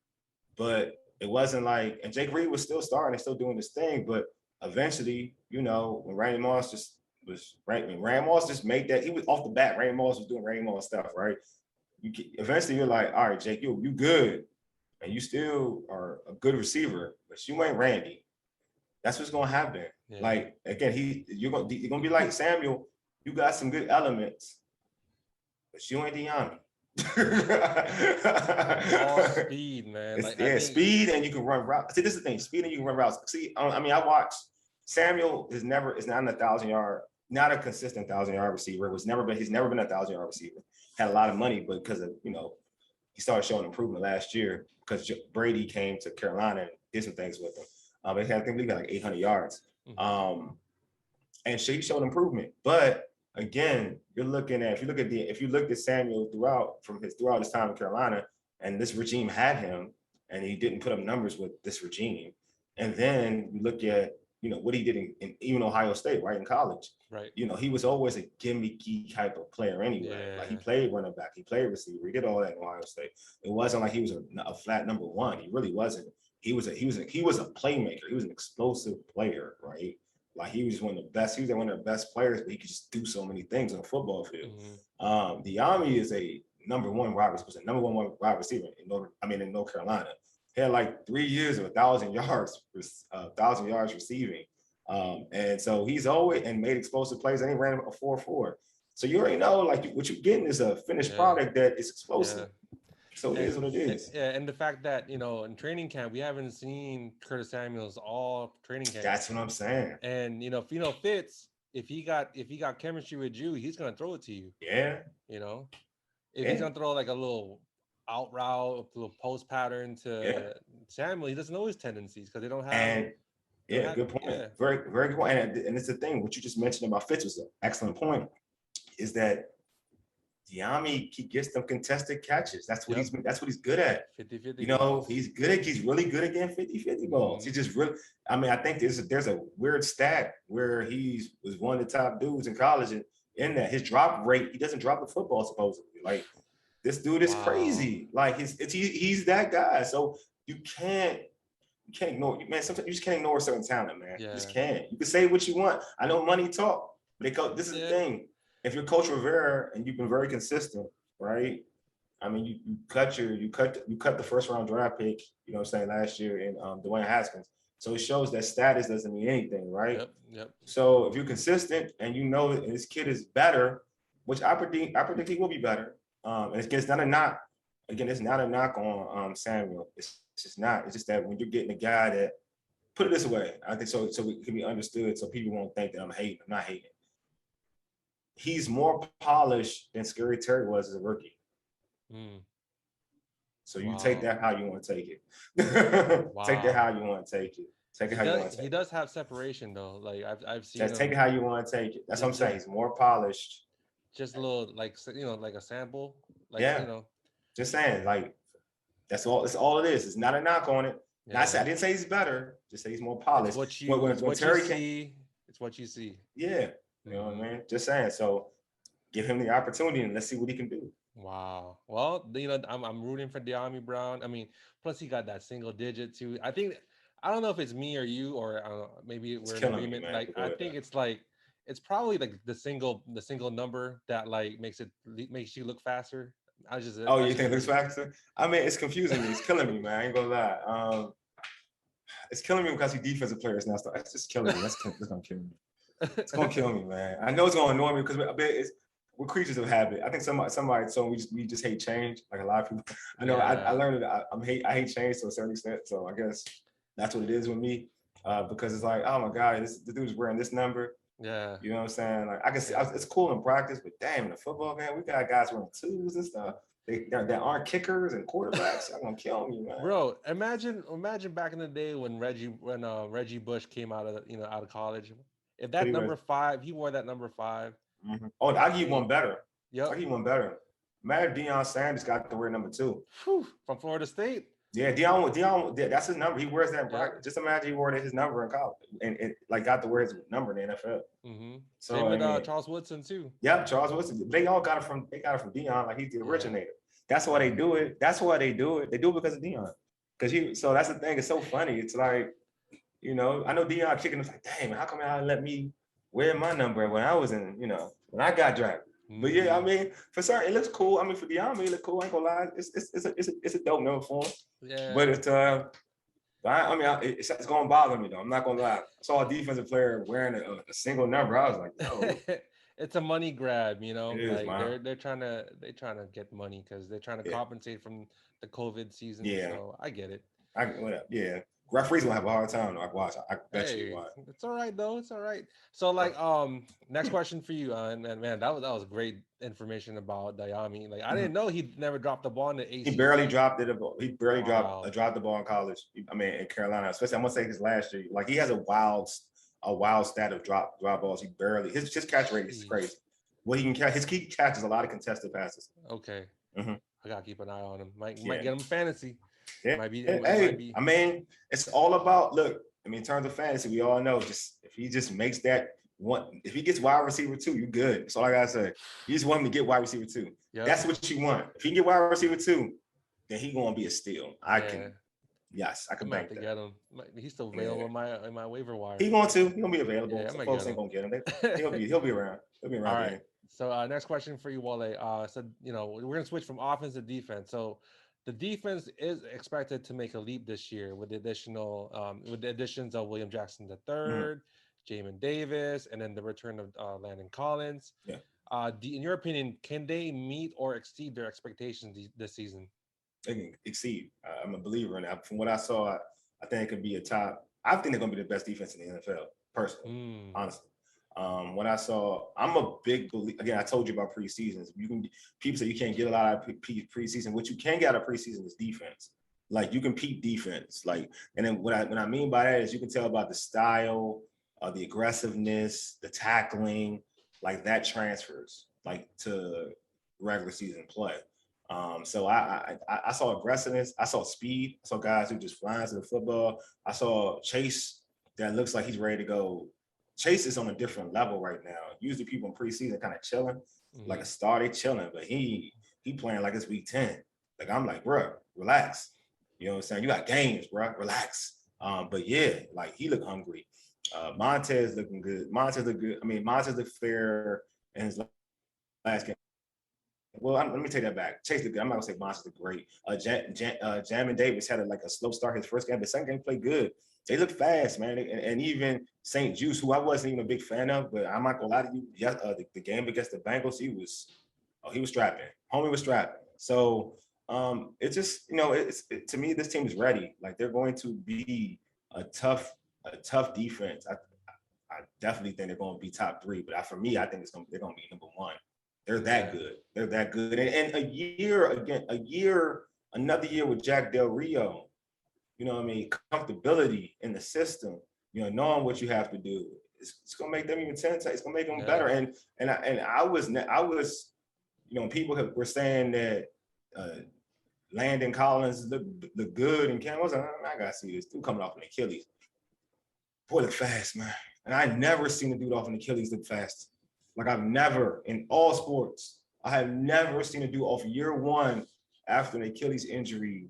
but it wasn't like, and Jake Reed was still starting and still doing this thing, but eventually, when Randy Moss just was right, when Randy Moss just made that, he was off the bat, Randy Moss was doing Randy Moss stuff, right? Eventually you're like, all right, Jake, you good, and you still are a good receiver, but you ain't Randy. That's what's gonna happen.
Yeah.
Like again, you're gonna be like Samuel. You got some good elements, but you ain't De'Ami.
All speed, man. Like I think.
Speed and you can run routes. See, this is the thing. Speed and you can run routes. See, I mean, I watched Samuel is not a 1,000-yard, not a consistent 1,000-yard receiver. He's never been a 1,000-yard receiver. Had a lot of money, but because of he started showing improvement last year because Brady came to Carolina and did some things with him. I think he got like 800 yards.
Mm-hmm.
And he showed improvement, but again, if you look at Samuel throughout his time in Carolina, and this regime had him, and he didn't put up numbers with this regime, and then you look at what he did in even Ohio State, right, in college.
Right.
He was always a gimmicky type of player anyway.
Yeah.
Like he played running back, he played receiver, he did all that in Ohio State. It wasn't like he was a flat number one. He really wasn't. He was a playmaker. He was an explosive player, right? Like he was one of the best. He was one of the best players, but he could just do so many things on a football field.
Mm-hmm.
Diami is a number one wide receiver in North Carolina. He had like 3 years of 1,000 yards, 1,000 yards receiving, and so he's always and made explosive plays. And he ran a 4.4. So you already know, like what you're getting is a finished product that is explosive.
Yeah.
So it is what it is.
And the fact that in training camp we haven't seen Curtis Samuels all training camp.
That's what I'm saying.
And Fitz, if he got chemistry with you, he's gonna throw it to you.
Yeah.
If he's gonna throw like a little out route, a little post pattern to Samuel, he doesn't know his tendencies because they don't have.
And good point. Yeah. Very, very good point. And it's the thing. What you just mentioned about Fitz was an excellent point. Is that Diami, he gets them contested catches. That's what he's good at.
50-50.
He's really good at getting 50-50 balls. He just really, I think there's a weird stat where he was one of the top dudes in college, and in that his drop rate, he doesn't drop the football supposedly. Like this dude is crazy. Like he's that guy. So you can't ignore, man. Sometimes you just can't ignore certain talent, man. You just can't. You can say what you want. I know money talk, but this is the thing. If you're Coach Rivera and you've been very consistent, right? I mean, you cut the first round draft pick, last year in Dwayne Haskins. So it shows that status doesn't mean anything, right?
Yep.
So if you're consistent and that this kid is better, which I predict he will be better. And it's not a knock. Again, it's not a knock on Samuel. It's just not. It's just that when you're getting a guy that, put it this way, I think so it can be understood so people won't think that I'm hating. I'm not hating. He's more polished than Scary Terry was as a rookie. So you take that how you want to take it. Take that how you want to take it. Take it how you want to take it.
He does have separation though. Like I've seen.
Just take it how you want to take it. That's what I'm saying. He's more polished
Just a little like like a sample, like
Yeah, just saying, like that's all. It's all it is. It's not a knock on it. Not say
yeah.
I didn't say he's better. Just say he's more
It's
polished.
what
When
you
when,
it's
when
what you
Terry came,
see. It's what you see.
yeah, you know what I mean. Just saying. So give him the opportunity and let's see what he can do.
Wow. Well, I'm rooting for De'Ami Brown. I mean, plus he got that single digit too. I think I don't know if it's me or you or I don't know, maybe
It's
we're in
killing me,
agreement.
man.
Like
But go
I
ahead.
think it's like it's probably like the single number that like makes you look faster.
Oh,
That's
you
just
think Luke
me.
Baxter? I mean, it's confusing me. It's killing me, man. I ain't gonna lie. It's killing me because he defensive players now. It's just killing me. That's gonna kill me. It's gonna kill me, man. I know it's gonna annoy me because we're creatures of habit. I think somebody told me we just hate change. Like a lot of people. I know I
Yeah.
learned that I hate change to a certain extent. So I guess that's what it is with me. Because it's like, oh my God, the dude's wearing this number.
Yeah.
You know what I'm saying? Like I can see
Yeah.
it's cool in practice, but damn, in the football game, we got guys wearing twos and stuff. They aren't kickers and quarterbacks. Y'all gonna kill me, man.
Bro, imagine back in the day when Reggie Bush came out of out of college. If
But
that
he was.
number 5, he wore that number 5.
Mhm. Oh, I'll give you
eh,
one better. I'll
Yep.
give you one better. Imagine Deion Sanders got to wear number 2.
Whew, from Florida State.
Yeah, Dion, that's his number. He wears that in
Yep.
practice. Just imagine he wore his number in college and like got to wear his number in the NFL.
Same
So I
with
mean,
Charles Woodson too.
yeah, Charles Wilson. They got it from Dion. Like he's the
Yeah.
originator. That's why they
Yeah.
do it. That's why they do it. They do it because of Dion. Because so that's the thing. It's so funny. It's like, I know Dion kicking. It's like, dang, man, how come y'all let me wear my number when I was when I got drafted? But yeah, I
hmm
mean, for certain, it looks cool. I mean, for Dion, it look cool. I ain't gonna lie. It's a dope number for him. But
Yeah.
it's going to bother me though. I'm not gonna lie. I saw a defensive player wearing a single number. I was like, yo,
It's a money grab,
it is,
like
man.
they're trying to get money because they're trying to
Yeah,
compensate from the COVID season.
yeah.
So I get it.
Yeah. Referees will have a hard time though. I watch. I bet you
Hey,
why.
it's all right though. It's all right. So like next question for you, and man, that was great information about Dayami. Like I didn't know he never dropped the ball in the
He barely
ACC.
dropped it. He barely
Wow.
dropped the ball in college. I mean, in Carolina, especially I'm gonna say his last year. Like he has a wild stat of drop balls. He barely his catch rate is crazy.
Sheesh.
What he can catch, he catches a lot of contested passes.
Okay.
Mm-hmm.
I gotta keep an eye on him. Might
Yeah.
get him fantasy.
Yeah.
Might be it might
Hey,
be.
I mean, it's all about look. I mean, in terms of fantasy, we all know just if he just makes that one, if he gets wide receiver 2, you good. That's all I gotta say. You just want him to get wide receiver 2.
Yep.
That's what you want. If he can get wide receiver 2, then he gonna be a steal.
Yeah.
Yes, I
I'm
can
gonna have
bank
to
that.
get him. He's still available
Yeah,
in my waiver wire.
he gonna be available.
Yeah, I'm
Some
gonna
folks
get
ain't
him.
gonna get him. He'll be around. He'll be
All
around
right.
there.
So next question for you, Wale. So we're gonna switch from offense to defense. So the defense is expected to make a leap this year with the additions of William Jackson
Mhm.
III, Jamin Davis, and then the return of Landon Collins.
Yeah,
In your opinion, can they meet or exceed their expectations this season?
they can exceed. I'm a believer in that. From what I saw, I think it could be a top. I think they're gonna be the best defense in the NFL, personally,
Hmm.
honestly. When I saw, I'm a big believer. Again, I told you about preseasons. You can people say you can't get a lot of preseason. What you can get out of preseason is defense. Like you can peep defense. Like, and then what I mean by that is you can tell about the style, the aggressiveness, the tackling, like that transfers like to regular season play. So I saw aggressiveness. I saw speed. I saw guys who just flying to the football. I saw Chase that looks like he's ready to go. Chase is on a different level right now. Usually people in preseason kind of chilling, like
Hmm.
a star, they chilling, but he playing like it's week 10. Like I'm like, bro, relax. You know what I'm saying? You got games, bro. Relax. But yeah, like he looked hungry. Montez looking good. Montez looked good. I mean, Montez looked fair in his last game. Well, let me take that back. Chase looked good. I'm not gonna say Montez looked great. Jamin Davis had like a slow start his first game, but second game played good. They look fast, man. And even St. Juice, who I wasn't even a big fan of, but I'm not gonna lie to you. Yeah, the game against the Bengals, he was strapping. Homie was strapping. So it's just to me, this team is ready. Like they're going to be a tough defense. I definitely think they're going to be top 3, but for me, I think they're going to be number 1. They're that
Yeah.
good. They're that good. And another year with Jack Del Rio, you know what I mean? Comfortability in the system, knowing what you have to do. it's gonna make them even 10 times. It's gonna make them
Yeah.
better. And I was, people were saying that Landon Collins look good, and Cam I was like, I gotta see this dude coming off an Achilles. Boy, look fast, man. And I never seen a dude off an Achilles look fast. Like I've never in all sports, I have never seen a dude off year one after an Achilles injury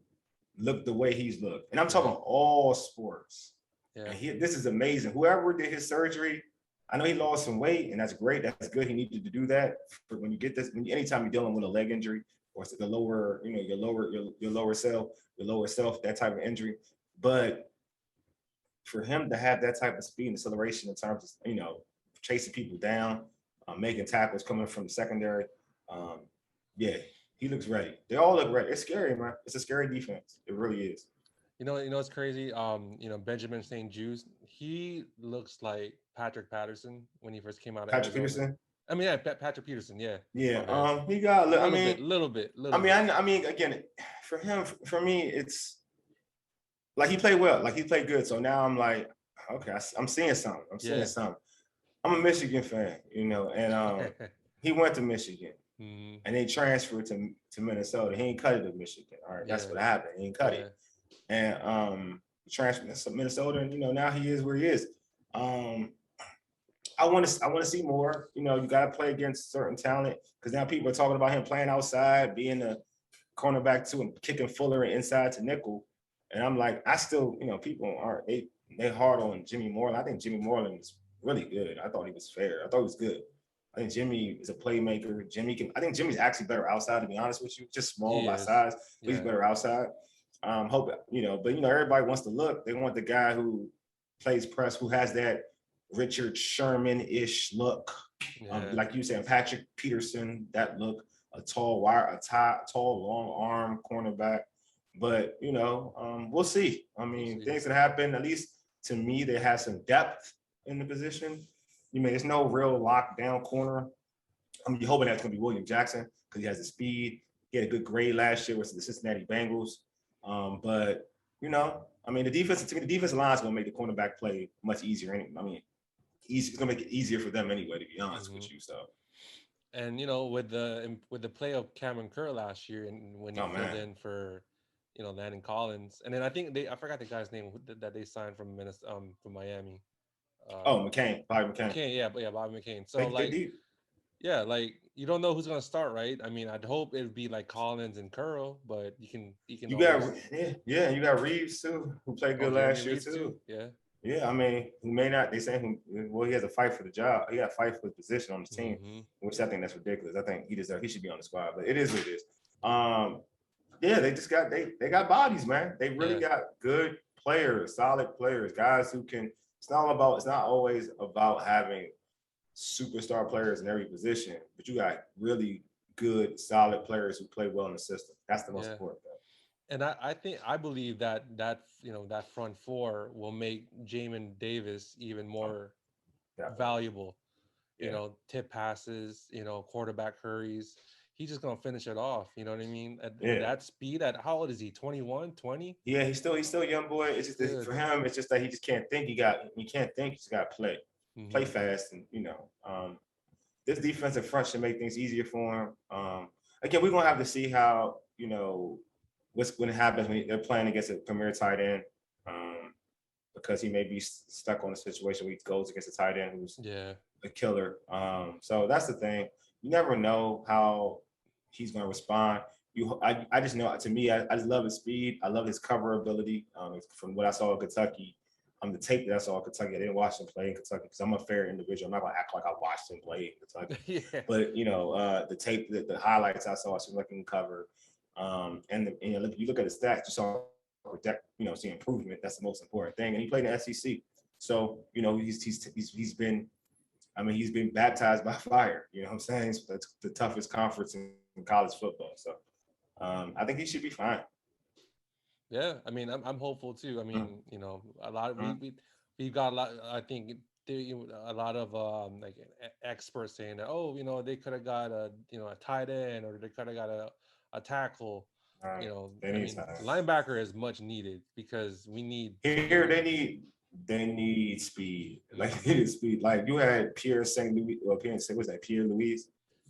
look the way he's looked. And I'm talking all sports.
Yeah.
And this is amazing. Whoever did his surgery, I know he lost some weight, and that's great. That's good. He needed to do that. For when you get this, anytime you're dealing with a leg injury or the lower, your lower self, that type of injury. But for him to have that type of speed and acceleration in terms of chasing people down, making tackles coming from the secondary, um, yeah, he looks ready. They all look ready. It's scary, man. It's a scary defense. It really is.
It's crazy. Benjamin St. Juice, he looks like Patrick Patterson when he first came out of
Patrick
Arizona.
Peterson.
I mean, yeah, Patrick Peterson. Yeah,
Yeah,
my bad.
he got. I
Little
mean,
bit, little bit,
I
little
mean,
bit.
I mean, again, for him, for me, it's like he played well, like he played good. So now I'm like, okay, I'm seeing something. I'm seeing
Yeah.
something. I'm a Michigan fan, and he went to Michigan
Mhm.
and they transferred to Minnesota. He ain't cut it to Michigan. All right, that's
Yeah.
what happened. He ain't cut
Yeah.
it, and he transferred to Minnesota, and now he is where he is. Um, I want to see more. You got to play against certain talent because now people are talking about him playing outside, being a cornerback too, and kicking Fuller inside to nickel. And I'm like, I still, people aren't they hard on Jimmy Moreland. I think Jimmy Moreland is really good. I thought he was fair. I thought he was good. I think Jimmy is a playmaker. I think Jimmy's actually better outside, to be honest with you. Just small
He
by
is.
size, but he's
Yeah.
better outside. Hope but everybody wants to look. They want the guy who plays press, who has that Richard Sherman-ish look.
Yeah.
Like you said, Patrick Peterson, that look, a tall long arm cornerback. But we'll see. I
We'll
mean,
see.
things that happen. At least to me, they have some depth in the position. There's no real lockdown corner. You're hoping that's going to be William Jackson because he has the speed. He had a good grade last year with the Cincinnati Bengals. But the defensive line is going to make the cornerback play much easier. It's going to make it easier for them anyway, to be honest
Hmm.
with you. So,
And with the play of Cameron Kerr last year, and when he
oh
filled
man.
in for Landon Collins, and then I forgot the guy's name that they signed from Minnesota, from Miami.
Oh,
Um,
Bobby McCain.
McCain, yeah, but yeah, Bobby McCain. So
They
like,
deep.
yeah, like you don't know who's gonna start, right? I mean, I'd hope it'd be like Collins and Curl, but you can
You got
always.
you got Reeves too, who played
Oh,
good
Jeremy
last year
Reeves too.
too.
Yeah.
Yeah, I mean, who may not. They say he has a fight for the job. He got to fight for his position on his team,
Hmm.
which I think that's ridiculous. I think he should be on the squad, but it is what it is. Um, yeah, they got bodies, man. They really
Yeah.
got good players, solid players, guys who can. It's not always about having superstar players in every position, but you got really good, solid players who play well in the system. That's the most
Yeah.
important thing.
And I believe that front four will make Jamin Davis even
Oh,
more
definitely.
valuable.
Yeah.
Tip passes, quarterback hurries. He's just gonna finish it off. You know what I mean? With
Yeah.
that speed, at how old is he? 21, 20?
Yeah, he's still a young boy. It's just that
Good.
for him, it's just that he just can't think. He can't think. He's got to play
Hmm.
fast, and this defensive front should make things easier for him. Again, we're gonna have to see how what's going to happen when they're playing against a premier tight end, because he may be stuck on a situation where he goes against a tight end who's
Yeah.
a killer. So that's the thing. You never know how he's going to respond. I just know, to me, I just love his speed. I love his cover ability. From what I saw in Kentucky, the tape that I saw in Kentucky, I didn't watch him play in Kentucky because I'm a fair individual. I'm not going to act like I watched him play in Kentucky.
Yeah.
But the tape, the highlights I saw, I seemed like he can cover. If you look at the stats, you saw see improvement. That's the most important thing. And he played in the SEC, so he's been. I mean, he's been baptized by fire. You know what I'm saying? So that's the toughest conference in college football. So I think he should be fine.
Yeah. I mean, I'm hopeful too. I
Mm-hmm.
mean, a lot of we've got a lot. I think a lot of like experts saying that, oh, they could have got a tight end, or they could have got a tackle.
They
I
need
mean,
time.
linebacker is much needed because we need
Here they need. They need speed. Like they need speed. Like you had Pierre St. Louis, or Pierre St. Was that Pierre Louis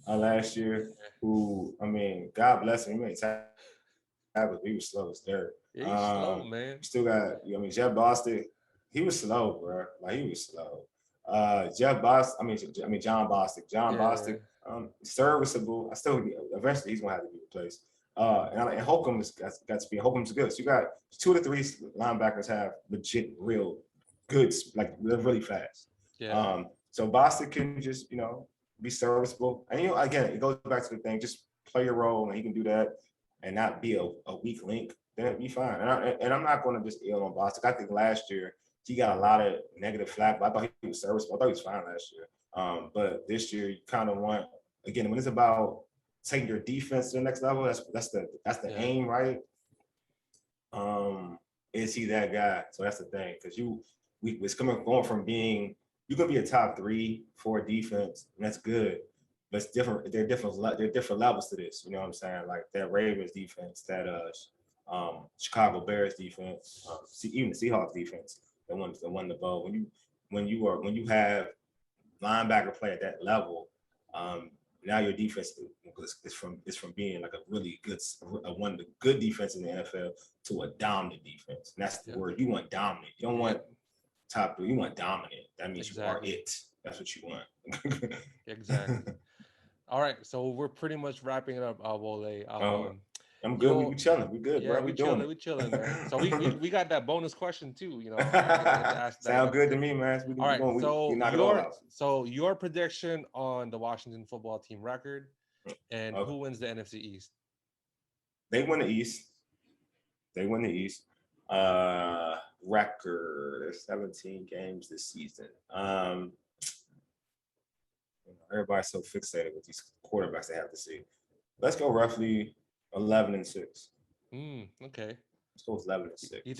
last year? Who I mean, God bless him. He made tackles. He was slow as dirt.
Yeah, he's slow, man.
Still got. I mean, Jeff Bostic. He was slow, bro. Like he was slow. Jeff Bostic. I mean John Bostic. John
Yeah,
Bostic. Serviceable. I still eventually he's gonna have to be replaced. And Holcomb's got speed. Holcomb's good. So you got 2 to 3 linebackers have legit, real good, like they're really fast.
yeah,
So Boston can just be serviceable, and again it goes back to the thing: just play your role, and he can do that, and not be a weak link. Then it'd be fine. And I'm not going to just ill on Boston. I think last year he got a lot of negative flack, but I thought he was serviceable. I thought he was fine last year. But this year you kind of want, again, when it's about taking your defense to the next level, that's the aim, right? Is he that guy? So that's the thing, because it's going from being, you can be a top 3-4 defense, and that's good. But it's different. There are different levels to this. You know what I'm saying? Like that Ravens defense, that Chicago Bears defense, even the Seahawks defense that won the bowl. When you have linebacker play at that level, now your defense is from being like a really good, one of the good defense in the NFL to a dominant defense. And that's the word. You want dominant. You don't want top 3. You want dominant. That means you are it. That's what you want.
exactly. All right, so we're pretty much wrapping it up, Wole.
I'm good. We chilling. We good,
yeah,
bro. We doing it.
We chilling, man. So we got that bonus question too. Get to ask that.
Sound good to me, man.
All right,
we knock it all out.
So your prediction on the Washington football team record, and who wins the NFC East?
They win the East. Record. There's 17 games this season. Everybody's so fixated with these quarterbacks they have to see. Let's go roughly 11-6.
Okay.
Let's go 11-6.
You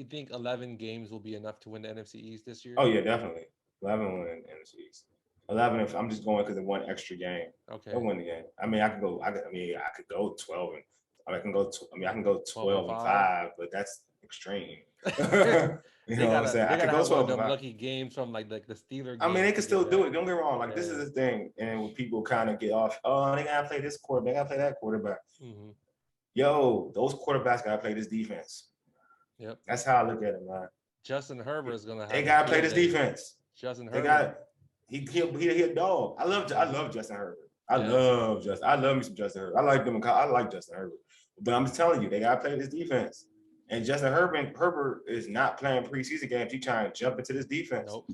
think 11 games will be enough to win the NFC East this year?
Oh yeah, definitely. 11 win NFC East. 11. If I'm just going because of one extra game.
Okay.
They'll win the game. I mean, I could go. I could go 12 and. I can go 12 and 5, but that's extreme. You know what I'm saying? I could go 12 and 5.
Lucky games from like the Steelers.
I mean, they can still do it. Don't get me wrong. Like this is the thing, and when people kind of get off, oh, they gotta play this quarterback, they gotta play that quarterback.
Mm-hmm.
Yo, those quarterbacks gotta play this defense.
Yep.
That's how I look at it, man.
Justin Herbert is gonna have.
They gotta play this defense.
Justin Herbert.
They got. He a dog. I love Justin Herbert. I love me some Justin Herbert. I like Justin Herbert. But I'm just telling you, they gotta play this defense. And Justin Herbert is not playing preseason games. He's trying to jump into this defense.
Nope.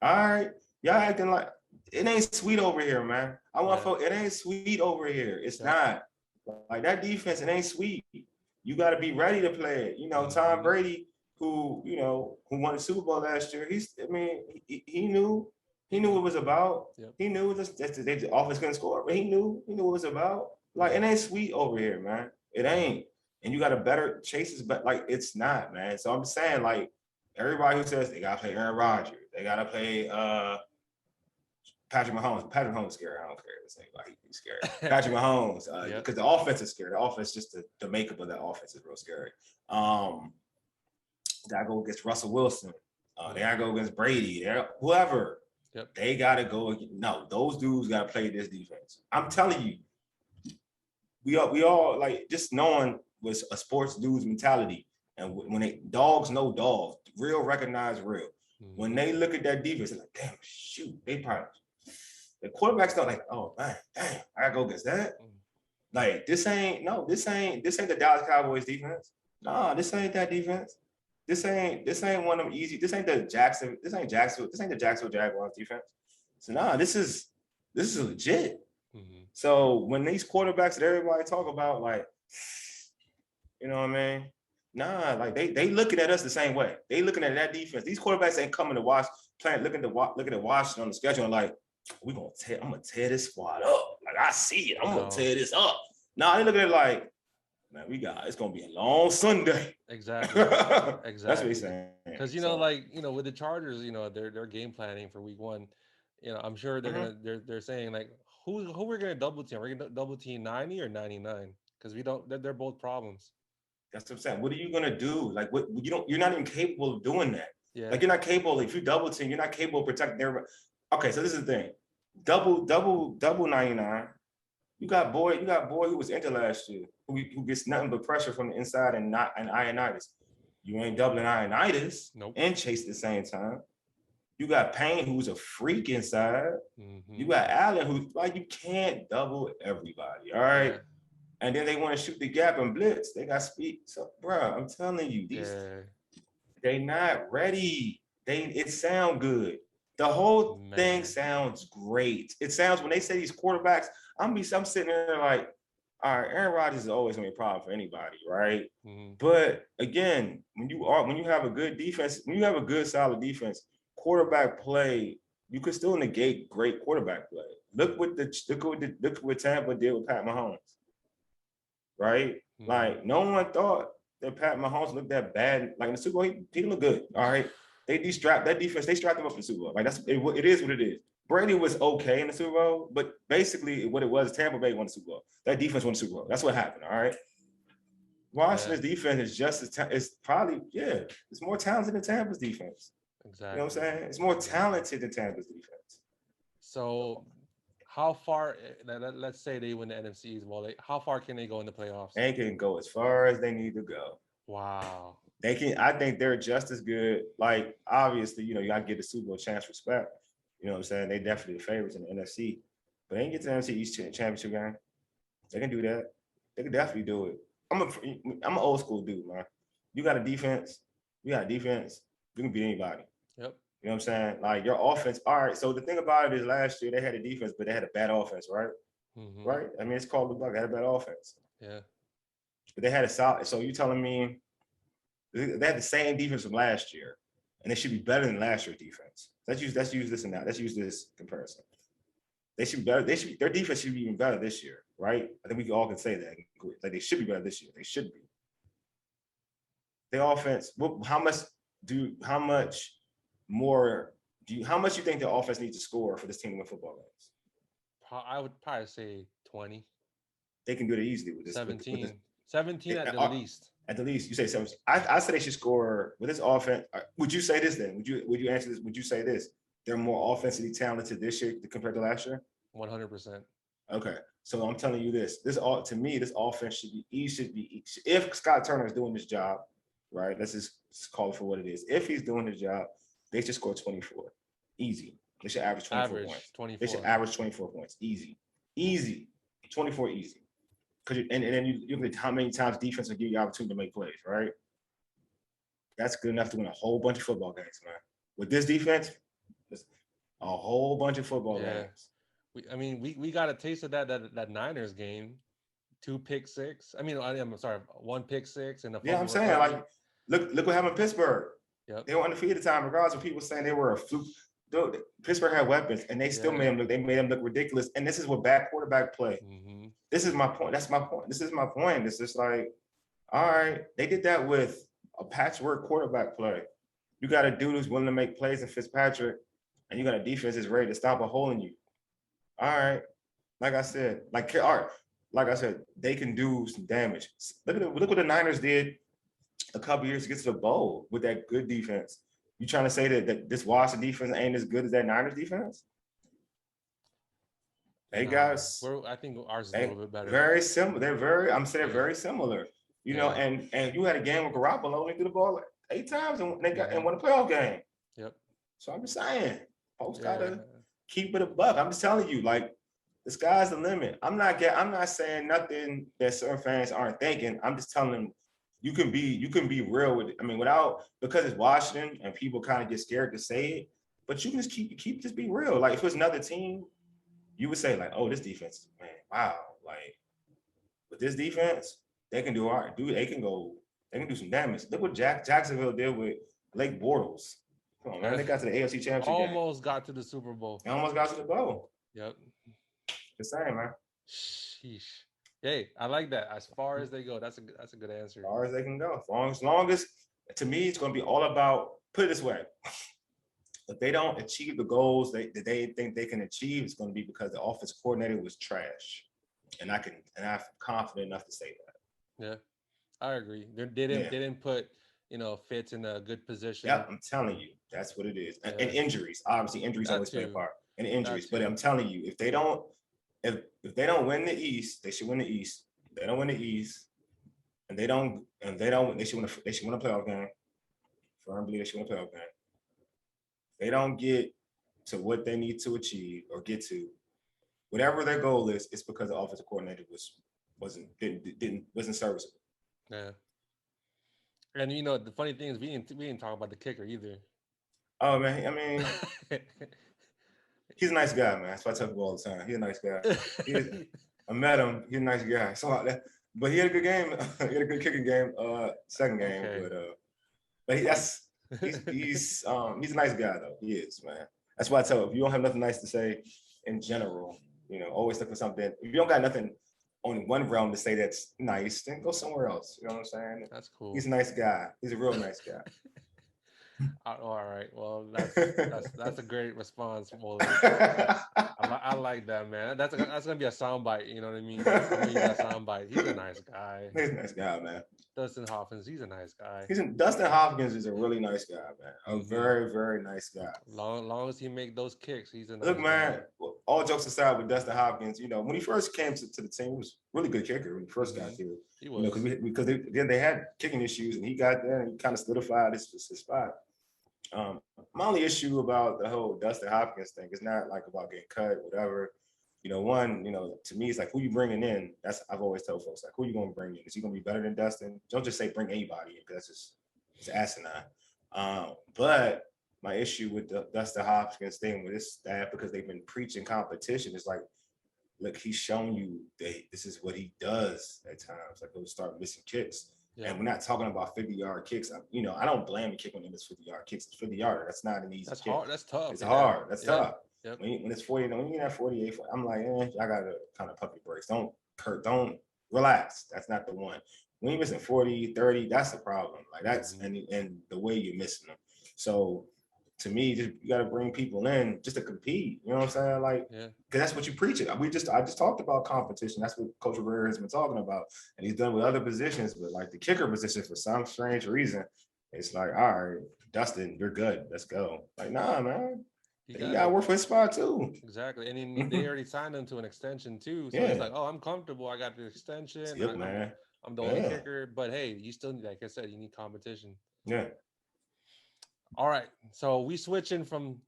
All right. Y'all acting like it ain't sweet over here, man. It ain't sweet over here. It's not. Like that defense, it ain't sweet. You gotta be ready to play it. Tom Brady, who won the Super Bowl last year, he knew what it was about. Yep. He knew the offense couldn't score, but he knew what it was about. Like it ain't sweet over here, man. It ain't. And you got a better chases, but like it's not, man. So I'm saying, like, everybody who says they gotta play Aaron Rodgers, they gotta play Patrick Mahomes. Patrick Mahomes is scary. I don't care. This ain't like he's scary. Patrick Mahomes, because the offense is scary. The offense, just the makeup of that offense is real scary. Gotta go against Russell Wilson. They gotta go against Brady. Whoever.
Yep.
They gotta go. No, those dudes gotta play this defense. I'm telling you. We all like just knowing was a sports dude's mentality. And when dogs know dogs, real recognize real. Mm-hmm. When they look at that defense, they're like, damn, shoot, they probably the quarterbacks don't like, oh man, damn, I gotta go against that. Mm-hmm. Like this ain't the Dallas Cowboys defense. Nah, this ain't that defense. This ain't one of them easy. This ain't the Jacksonville Jaguars defense. So nah, this is legit. Mm-hmm. So when these quarterbacks that everybody talk about, like, you know what I mean? Nah, like they looking at us the same way. They looking at that defense. These quarterbacks ain't coming to watch, looking at Washington on the schedule and like, I'm gonna tear this squad up. Like I see it. I'm gonna tear this up. Nah, they looking at it like, man, it's gonna be a long Sunday.
Exactly.
That's what he's saying.
Because with the Chargers, they're game planning for week 1. I'm sure they're they're saying like, who we're gonna double team? We're gonna double team 90 or 99 because they're both problems.
That's what I'm saying. What are you gonna do? Like, what you're not even capable of doing that.
Yeah.
Like, you're not capable. If you double team, you're not capable of protecting everybody. Okay, so this is the thing. Double 99. You got boy who was injured last year, who gets nothing but pressure from the inside and Ionitis. You ain't doubling Ionitis
Nope.
and Chase at the same time. You got Payne, who's a freak inside. You got Allen, who's like, you can't double everybody. All right. Yeah. And then they want to shoot the gap and blitz. They got speed. So, bro, I'm telling you, they not ready. It sound good. The whole thing sounds great. It sounds, when they say these quarterbacks, I'm sitting there like, all right, Aaron Rodgers is always gonna be a problem for anybody, right? But again, when you have a good defense, when you have a good solid defense, quarterback play, you could still negate great quarterback play. Look what Tampa did with Pat Mahomes, right? Like, no one thought that Pat Mahomes looked that bad. Like, in the Super Bowl, he looked good. All right, they strapped him up in the Super Bowl. Like, it is what it is. Brady was okay in the Super Bowl, but basically what it was, Tampa Bay won the Super Bowl. That defense won the Super Bowl. That's what happened. All right. Washington's defense is just it's more talented than Tampa's defense. Exactly. You know what I'm saying? It's more talented than Tampa's defense.
So how far, let's say they win the NFC East, how far can they go in the playoffs?
They can go as far as they need to go.
Wow.
They can. I think they're just as good. Like, obviously, you got to give the Super Bowl chance respect. You know what I'm saying? They definitely the favorites in the NFC. But they can get to the NFC East championship game. They can do that. They can definitely do it. I'm an old school dude, man. You got a defense. You got a defense. You can beat anybody.
Yep.
You know what I'm saying? Like, your offense. All right. So the thing about it is, last year they had a defense, but they had a bad offense, right? Right. I mean, it's called the luck. They had a bad offense.
Yeah.
But they had a solid. So you telling me they had the same defense from last year, and they should be better than last year's defense. Let's use this and that. Let's use this comparison. They should be better. Their defense should be even better this year, right? I think we all can say that. Like, they should be better this year. They should be. Their offense. How much you think the offense needs to score for this team to win football games?
I would probably say 20.
They can do it easily with this.
17. 17 at the least.
At the least, you say 17. I say they should score with this offense. Would you say this then? Would you answer this? Would you say this? They're more offensively talented this year compared to last year?
100%.
Okay. So I'm telling you this. This offense should be if Scott Turner is doing this job, right? Let's just call it for what it is. If he's doing his job, they should score 24. Easy. They should average 24 points. 24. They should average 24 points. Easy. 24 easy. Because and then you look at how many times defense will give you the opportunity to make plays, right? That's good enough to win a whole bunch of football games, man. With this defense, a whole bunch of football games.
We got a taste of that Niners game. 2 pick six. I'm sorry, 1 pick six and a
I'm saying, like, look what happened in Pittsburgh. Yep. They were undefeated at the time, regardless of people saying they were a fluke. Dude, Pittsburgh had weapons, and they still made them look ridiculous. And this is what bad quarterback play. This is my point. That's my point. This is my point. It's just like, all right, they did that with a patchwork quarterback play. You got a dude who's willing to make plays in Fitzpatrick, and you got a defense that's ready to stop a hole in you. All right, like I said, they can do some damage. Look what the Niners did a couple years to get to the bowl with that good defense. You trying to say that this Washington defense ain't as good as that Niners defense? Hey, guys,
I think ours is a little bit better.
Very similar. They're very similar. You know, and you had a game with Garoppolo, they threw the ball 8 times and won a playoff game.
Yep.
So I'm just saying, folks gotta keep it a buck. I'm just telling you, like, the sky's the limit. I'm not saying nothing that certain fans aren't thinking. I'm just telling them you can be real with it. Because it's Washington and people kind of get scared to say it, but you can just just be real. Like, if it was another team, you would say, like, oh, this defense, man, wow. Like, with this defense, they can do art. They can do some damage. Look what Jacksonville did with Blake Bortles. Come on, man. They got to the AFC Championship
Almost got to the Super Bowl.
They almost got to the bowl.
Yep.
Just saying, man.
Sheesh. Hey, I like that. As far as they go, that's a good answer.
As far as they can go. As long as, to me, it's going to be all about, put it this way, if they don't achieve the goals that they think they can achieve, it's going to be because the offense coordinator was trash. And I'm confident enough to say that.
Yeah. I agree.
Yeah.
They didn't put Fitz in a good position.
Yep, I'm telling you, that's what it is. And
Yeah,
injuries, obviously, injuries
that
always play a
too.
part. And
That
injuries, but
too.
I'm telling you, if they don't win the East, they should win the East. They don't win the East, they should win a playoff game. Firmly, they should win a playoff game. They don't get to what they need to achieve or get to whatever their goal is. It's because the offensive coordinator wasn't serviceable.
Yeah. And the funny thing is we didn't talk about the kicker either.
Oh man, I mean, he's a nice guy, man. That's what I tell people all the time. He's a nice guy. He is, I met him. He's a nice guy. So like that, but he had a good game. He had a good kicking game. Second game,
Okay.
but he's a nice guy though. He is, man. That's why I tell him, if you don't have nothing nice to say in general, always look for something. If you don't got nothing on one realm to say that's nice, then go somewhere else. You know what I'm saying?
That's cool.
He's a nice guy. He's a real nice guy.
All right. Well, that's a great response, Wole. I like that, man. That's gonna be a soundbite. You know what I mean? I'm gonna use that soundbite. He's a nice guy.
He's a nice guy, man.
Dustin Hoffman, he's a nice guy.
Dustin Hopkins is a really nice guy, man. A very, very nice guy.
Long as he make those kicks, he's a nice
Look, man.
guy.
All jokes aside, with Dustin Hopkins, when he first came to the team, he was a really good kicker when he first got here.
He was,
because they had kicking issues, and he got there and he kind of solidified his spot. My only issue about the whole Dustin Hopkins thing is not like about getting cut, whatever. One, to me, it's like who you bringing in. I've always told folks, like, who you going to bring in? Is he going to be better than Dustin? Don't just say bring anybody in, because it's asinine. But my issue with the Dustin Hopkins thing with his staff, because they've been preaching competition, is like, look, he's shown you that this is what he does at times. Like, he'll start missing kicks. Yeah. And we're not talking about 50-yard kicks. I don't blame the kick when it's 50-yard kicks. It's 50-yard. That's not an easy kick.
Hard. That's tough.
It's hard. That's tough.
Yep.
When it's 40, when you're at 48, I'm like, I gotta kind of pump your brakes. Don't relax. That's not the one. When you're missing 40, 30, that's the problem. Like that's and the way you're missing them. So to me, you gotta bring people in just to compete. You know what I'm saying? Like, because that's what you preach it. I just talked about competition. That's what Coach Rivera has been talking about, and he's done with other positions. But like the kicker position, for some strange reason, it's like, all right, Dustin, you're good. Let's go. Like, nah, man. You gotta work for his spot too.
Exactly. And they already signed him to an extension too. So he's like, oh, I'm comfortable. I got the extension.
Yep, man.
I'm the only kicker. But hey, you still need, like I said, you need competition.
Yeah.
All right. So we switching from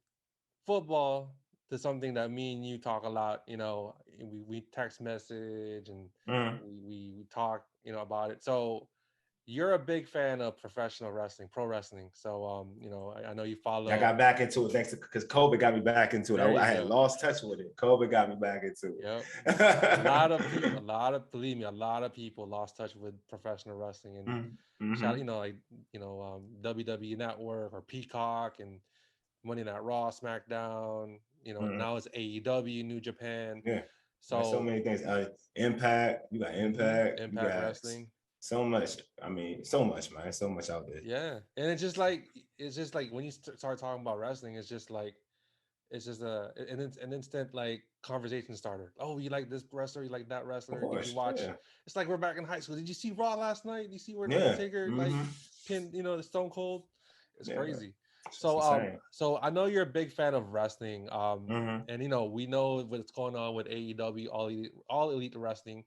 football to something that me and you talk a lot. We text message and we talk, about it. So you're a big fan of professional wrestling, pro wrestling. So, I know you follow.
I got back into it because COVID got me back into it. I had lost touch with it. COVID got me back into it.
Yep. a lot of people lost touch with professional wrestling, and WWE Network or Peacock and Monday Night Raw, SmackDown. Now it's AEW, New Japan.
Yeah.
So
many things. Impact. You got Impact.
Impact Wrestling.
So much. I mean, so much, man. So much out there.
Yeah, and it's just like when you start talking about wrestling, it's just an instant like conversation starter. Oh, you like this wrestler? You like that wrestler? Did you watch? Yeah. It's like we're back in high school. Did you see Raw last night? Did you see where Taker like pinned the Stone Cold? It's crazy. So I know you're a big fan of wrestling. And we know what's going on with AEW, all elite wrestling.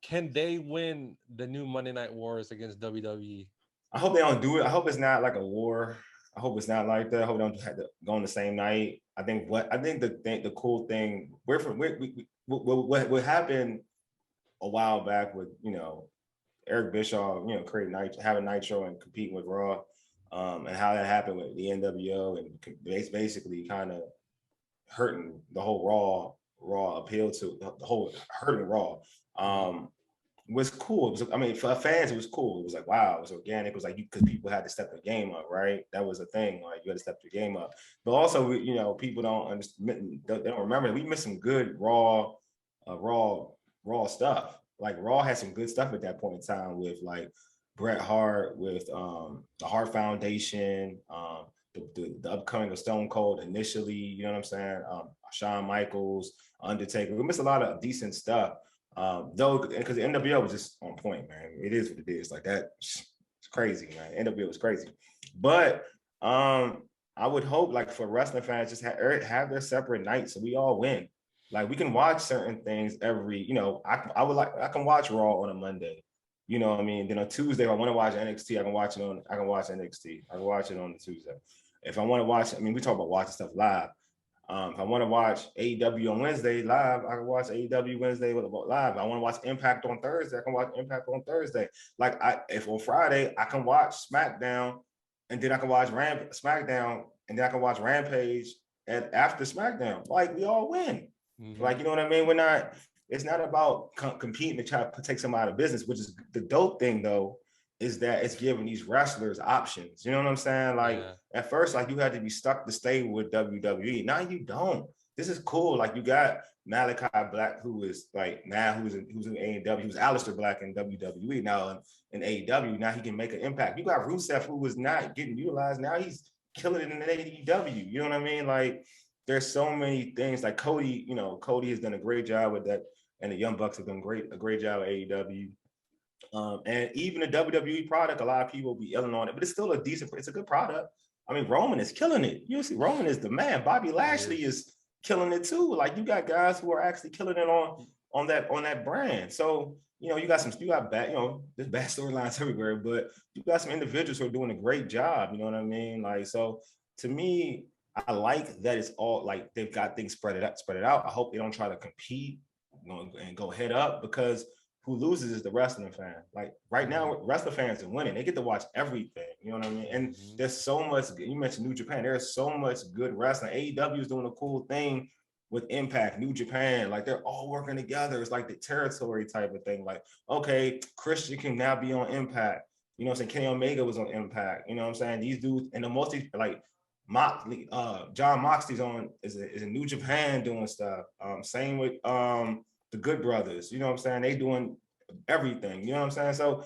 Can they win the new Monday Night Wars against WWE?
I hope they don't do it. I hope it's not like a war. I hope it's not like that. I hope they don't have to go on the same night. I think the cool thing what happened a while back with Eric Bischoff having Nitro and competing with Raw, and how that happened with the NWO and basically kind of hurting the whole Raw appeal to the whole hurting Raw. Was cool. For fans, it was cool. It was like, wow, it was organic. It was like because people had to step their game up, right? That was a thing. Like you had to step your game up. But also, people don't understand. They don't remember. We missed some good raw stuff. Like Raw had some good stuff at that point in time with like Bret Hart, with the Hart Foundation, the upcoming of Stone Cold initially. You know what I'm saying? Shawn Michaels, Undertaker. We missed a lot of decent stuff. Though, because the NWO was just on point, man. It is what it is. Like that, it's crazy, man. NWO was crazy, but I would hope like for wrestling fans, just have their separate nights so we all win. Like we can watch certain things every, I can watch Raw on a Monday. You know what I mean? Then on Tuesday, if I want to watch NXT, I can watch NXT. I can watch it on the Tuesday. If I want to watch, I mean, we talk about watching stuff live. If I want to watch AEW on Wednesday live, I can watch AEW Wednesday live. If I want to watch Impact on Thursday, I can watch Impact on Thursday. Like if on Friday I can watch SmackDown, and then I can watch SmackDown, and then I can watch Rampage after SmackDown. Like we all win. Mm-hmm. Like you know what I mean? We're not. It's not about competing to try to take somebody out of business. Which is the dope thing though, is that it's giving these wrestlers options. You know what I'm saying? Like at first, like you had to be stuck to stay with WWE. Now you don't. This is cool. Like you got Malachi Black, who is like now who's in AEW. He was Aleister Black in WWE. Now in AEW, now he can make an impact. You got Rusev, who was not getting utilized. Now he's killing it in AEW. You know what I mean? Like there's so many things. Like Cody, Cody has done a great job with that, and the Young Bucks have done a great job at AEW. And even the WWE product, a lot of people be yelling on it, but it's still it's a good product. I mean, Roman is killing it. You see, Roman is the man. Bobby Lashley is killing it too. Like you got guys who are actually killing it on that brand. So, you got bad, there's bad storylines everywhere, but you got some individuals who are doing a great job. You know what I mean? Like, so to me, I like that it's all like they've got things spread it out. I hope they don't try to compete, and go head up, because who loses is the wrestling fan. Like right now, wrestling fans are winning. They get to watch everything. You know what I mean? And there's so much. You mentioned New Japan. There's so much good wrestling. AEW is doing a cool thing with Impact, New Japan. Like they're all working together. It's like the territory type of thing. Like, okay, Christian can now be on Impact. You know what I'm saying? Kenny Omega was on Impact. You know what I'm saying? These dudes, and the most like Moxley, John Moxley's is a New Japan doing stuff. Same with the Good Brothers, you know what I'm saying? They doing everything, you know what I'm saying? So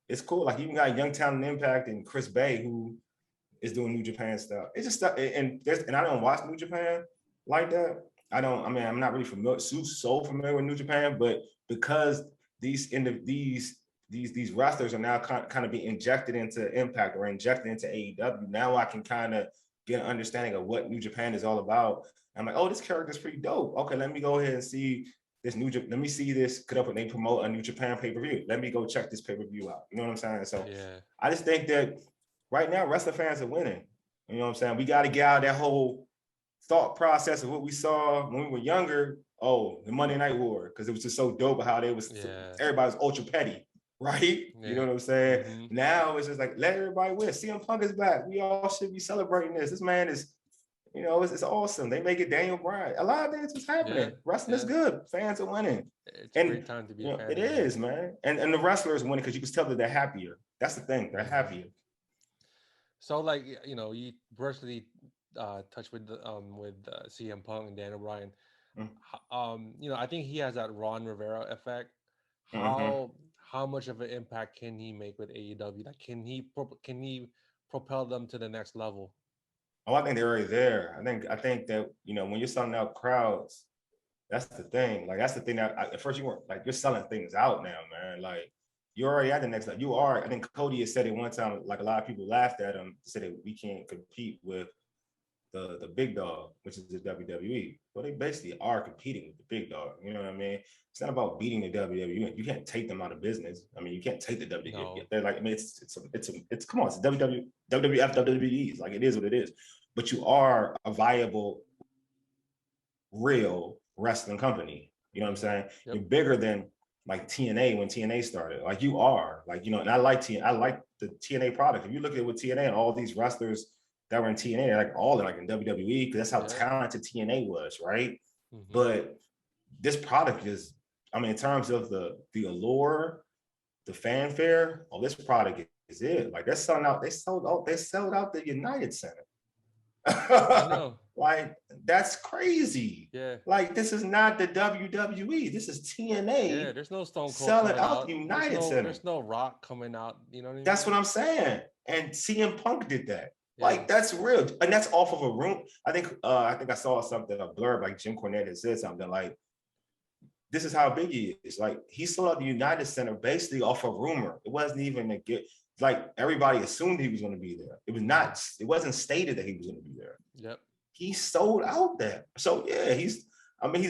it's cool. Like even got Young Talent Impact and Chris Bay, who is doing New Japan stuff. It's just stuff, and I don't watch New Japan like that. I'm not really so familiar with New Japan, but because these wrestlers are now kind of being injected into Impact or injected into AEW, now I can kind of get an understanding of what New Japan is all about. I'm like, oh, this character is pretty dope. Okay, let me go ahead and see this let me see this cut up and they promote a New Japan pay-per-view. Let me go check this pay-per-view out. You know what I'm saying? So I just think that right now wrestling fans are winning. You know what I'm saying? We got to get out of that whole thought process of what we saw when we were younger. Oh, the Monday Night War, because it was just so dope how they was everybody was ultra petty, right? You know what I'm saying? Mm-hmm. Now it's just like let everybody win. CM Punk is back. We all should be celebrating this. This man is, it's awesome. They make it Daniel Bryan. A lot of things is happening. Wrestling is good. Fans are winning.
It's a great time to be a fan.
It is, man. And the wrestlers winning because you can tell that they're happier. That's the thing. They're happier.
So, like, you personally touched with CM Punk and Daniel Bryan. Mm-hmm. I think he has that Ron Rivera effect. How much of an impact can he make with AEW? Like, can he propel them to the next level?
Oh, I think they're already there. I think that, when you're selling out crowds, that's the thing. Like, that's the thing that at first you weren't like, you're selling things out now, man. Like, you're already at the next level. You are. I think Cody has said it one time, like a lot of people laughed at him, said that we can't compete with the big dog, which is the WWE. Well, they basically are competing with the big dog. You know what I mean? It's not about beating the WWE. You can't take them out of business. I mean, you can't take the WWE. No. They're like, I mean, it's come on, it's WWF, WWE. It's like, it is what it is. But you are a viable, real wrestling company. You know what I'm saying? Yep. You're bigger than like TNA when TNA started. Like you are. Like, and I like the TNA product. If you look at it with TNA and all these wrestlers that were in TNA, like all like in WWE, because that's how talented TNA was, right? Mm-hmm. But this product is, I mean, in terms of the allure, the fanfare, this product is it. Like they're selling out. They sold out the United Center. I know. Like that's crazy. Yeah. Like this is not the WWE. This is TNA.
Yeah. There's no Stone Cold
selling out the United Center.
There's no Rock coming out. You know what I mean?
That's what I'm saying. And CM Punk did that. Yeah. Like that's real, and that's off of a room. I think I saw something, a blurb, like Jim Cornette had said something like this is how big he is. Like, he sold out the United Center basically off a rumor. It wasn't even a get. Like, everybody assumed he was going to be there. It wasn't stated that he was going to be there.
Yep.
He sold out there. So yeah, he's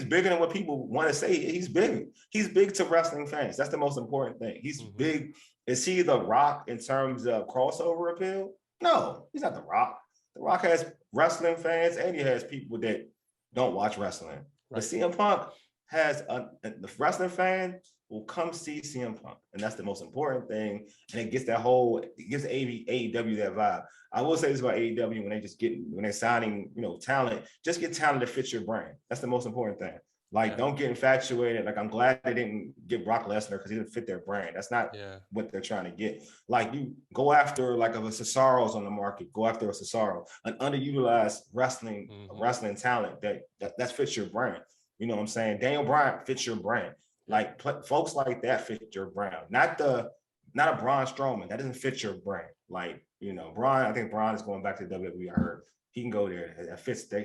bigger than what people want to say. He's big. He's big to wrestling fans. That's the most important thing. He's big. Is he The Rock in terms of crossover appeal? No, he's not The Rock. The Rock has wrestling fans and he has people that don't watch wrestling. Right. But CM Punk has the wrestling fan will come see CM Punk, and that's the most important thing. And it gives AEW that vibe. I will say this about AEW: when they're signing, talent, just get talent that fits your brand. That's the most important thing. Like, don't get infatuated. Like, I'm glad they didn't get Brock Lesnar because he didn't fit their brand. That's not what they're trying to get. Like, you go after, like, if a Cesaro's on the market, go after a Cesaro, an underutilized wrestling talent that fits your brand. You know what I'm saying? Daniel Bryan fits your brand. Like, folks like that fit your brand. Not a Braun Strowman. That doesn't fit your brand. Like, Braun, I think Braun is going back to WWE. I heard he can go there.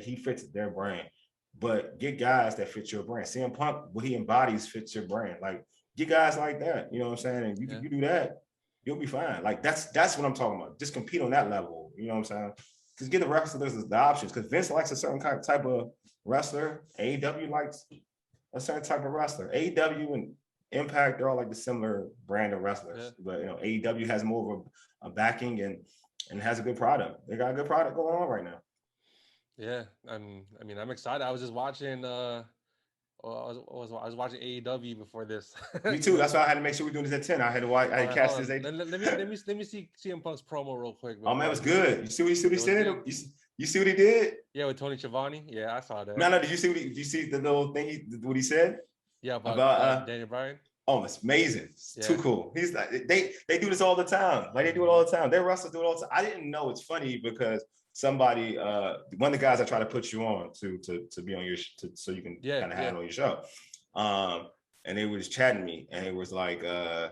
He fits their brand. But get guys that fit your brand. CM Punk, what he embodies fits your brand. Like, get guys like that. You know what I'm saying? And you do that, you'll be fine. Like, that's what I'm talking about. Just compete on that level. You know what I'm saying? Just get the wrestlers the options. Because Vince likes a certain type of wrestler. AEW likes a certain type of wrestler. AEW and Impact, they're all like the similar brand of wrestlers. Yeah. But AEW has more of a backing and has a good product. They got a good product going on right now.
Yeah, I'm excited. I was just watching. I was watching AEW before this.
Me too. That's why I had to make sure we're doing this at 10. I had to watch. I had to catch this.
Let me see CM Punk's promo real quick.
Oh man, it was good. You see what he said? You see what he did?
Yeah, with Tony Schiavone. Yeah, I saw that.
No, did you see did you see the little thing? What he said?
Yeah, about Daniel Bryan.
Oh, it's amazing. It's too cool. He's like, they do this all the time. Like, they do it all the time. Their wrestlers do it all the time. I didn't know. It's funny because somebody, one of the guys I try to put you on to be on your so you can kind of have it on your show. And they were just chatting me, and it was like, I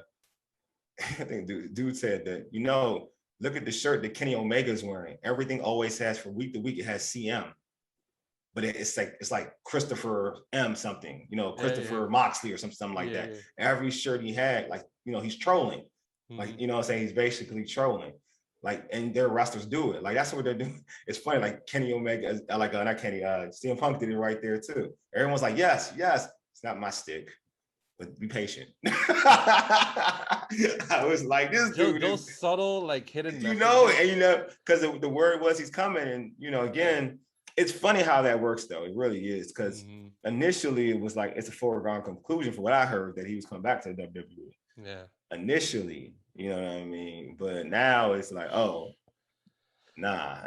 think dude said that, look at the shirt that Kenny Omega's wearing. Everything always has, from week to week, it has CM. But it's like Christopher M something, Christopher Moxley or something like that. Yeah. Every shirt he had, like, he's trolling. Like, what I'm saying? He's basically trolling. Like, and their wrestlers do it. Like, that's what they're doing. It's funny, like Kenny Omega, not Kenny, CM Punk did it right there too. Everyone's like, yes, it's not my stick, but be patient. I was like, this dude.
Those subtle, like, hidden messages.
And because the word was he's coming, and again, it's funny how that works, though. It really is, because initially it was like it's a foregone conclusion for what I heard that he was coming back to the WWE.
Yeah.
Initially, you know what I mean? But now it's like, oh, nah.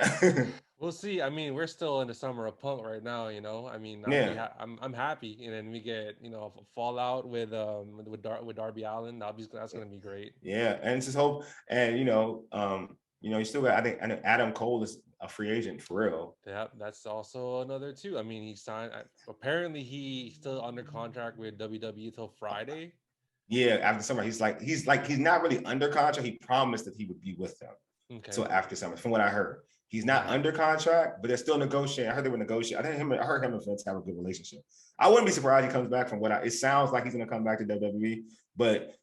We'll see. I mean, we're still in the summer of Punk right now, I'm happy. And then we get, a fallout with Darby Allin. That's gonna be great.
Yeah, and it's just hope. And you still got, I know Adam Cole is a free agent for real.
Yeah, that's also another too. I mean, he signed. Apparently, he's still under contract with WWE till Friday.
Yeah, after summer, he's not really under contract. He promised that he would be with them. Okay. So after summer, from what I heard, he's not under contract, but they're still negotiating. I heard they were negotiating. I heard him and Vince have a good relationship. I wouldn't be surprised he comes back from it sounds like he's going to come back to WWE, but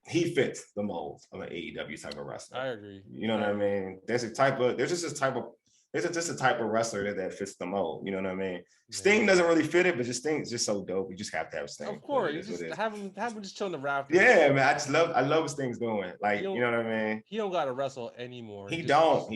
he fits the mold of an AEW type of wrestler.
I agree.
You know what I mean? There's just a type of wrestler that fits the mold. You know what I mean? Sting doesn't really fit it, but Sting is just so dope. You just have to have Sting.
Of course, you just have him just chilling the rafters.
Yeah, man. I love what Sting's doing. Like, you know what I mean?
He don't got to wrestle anymore.
He don't.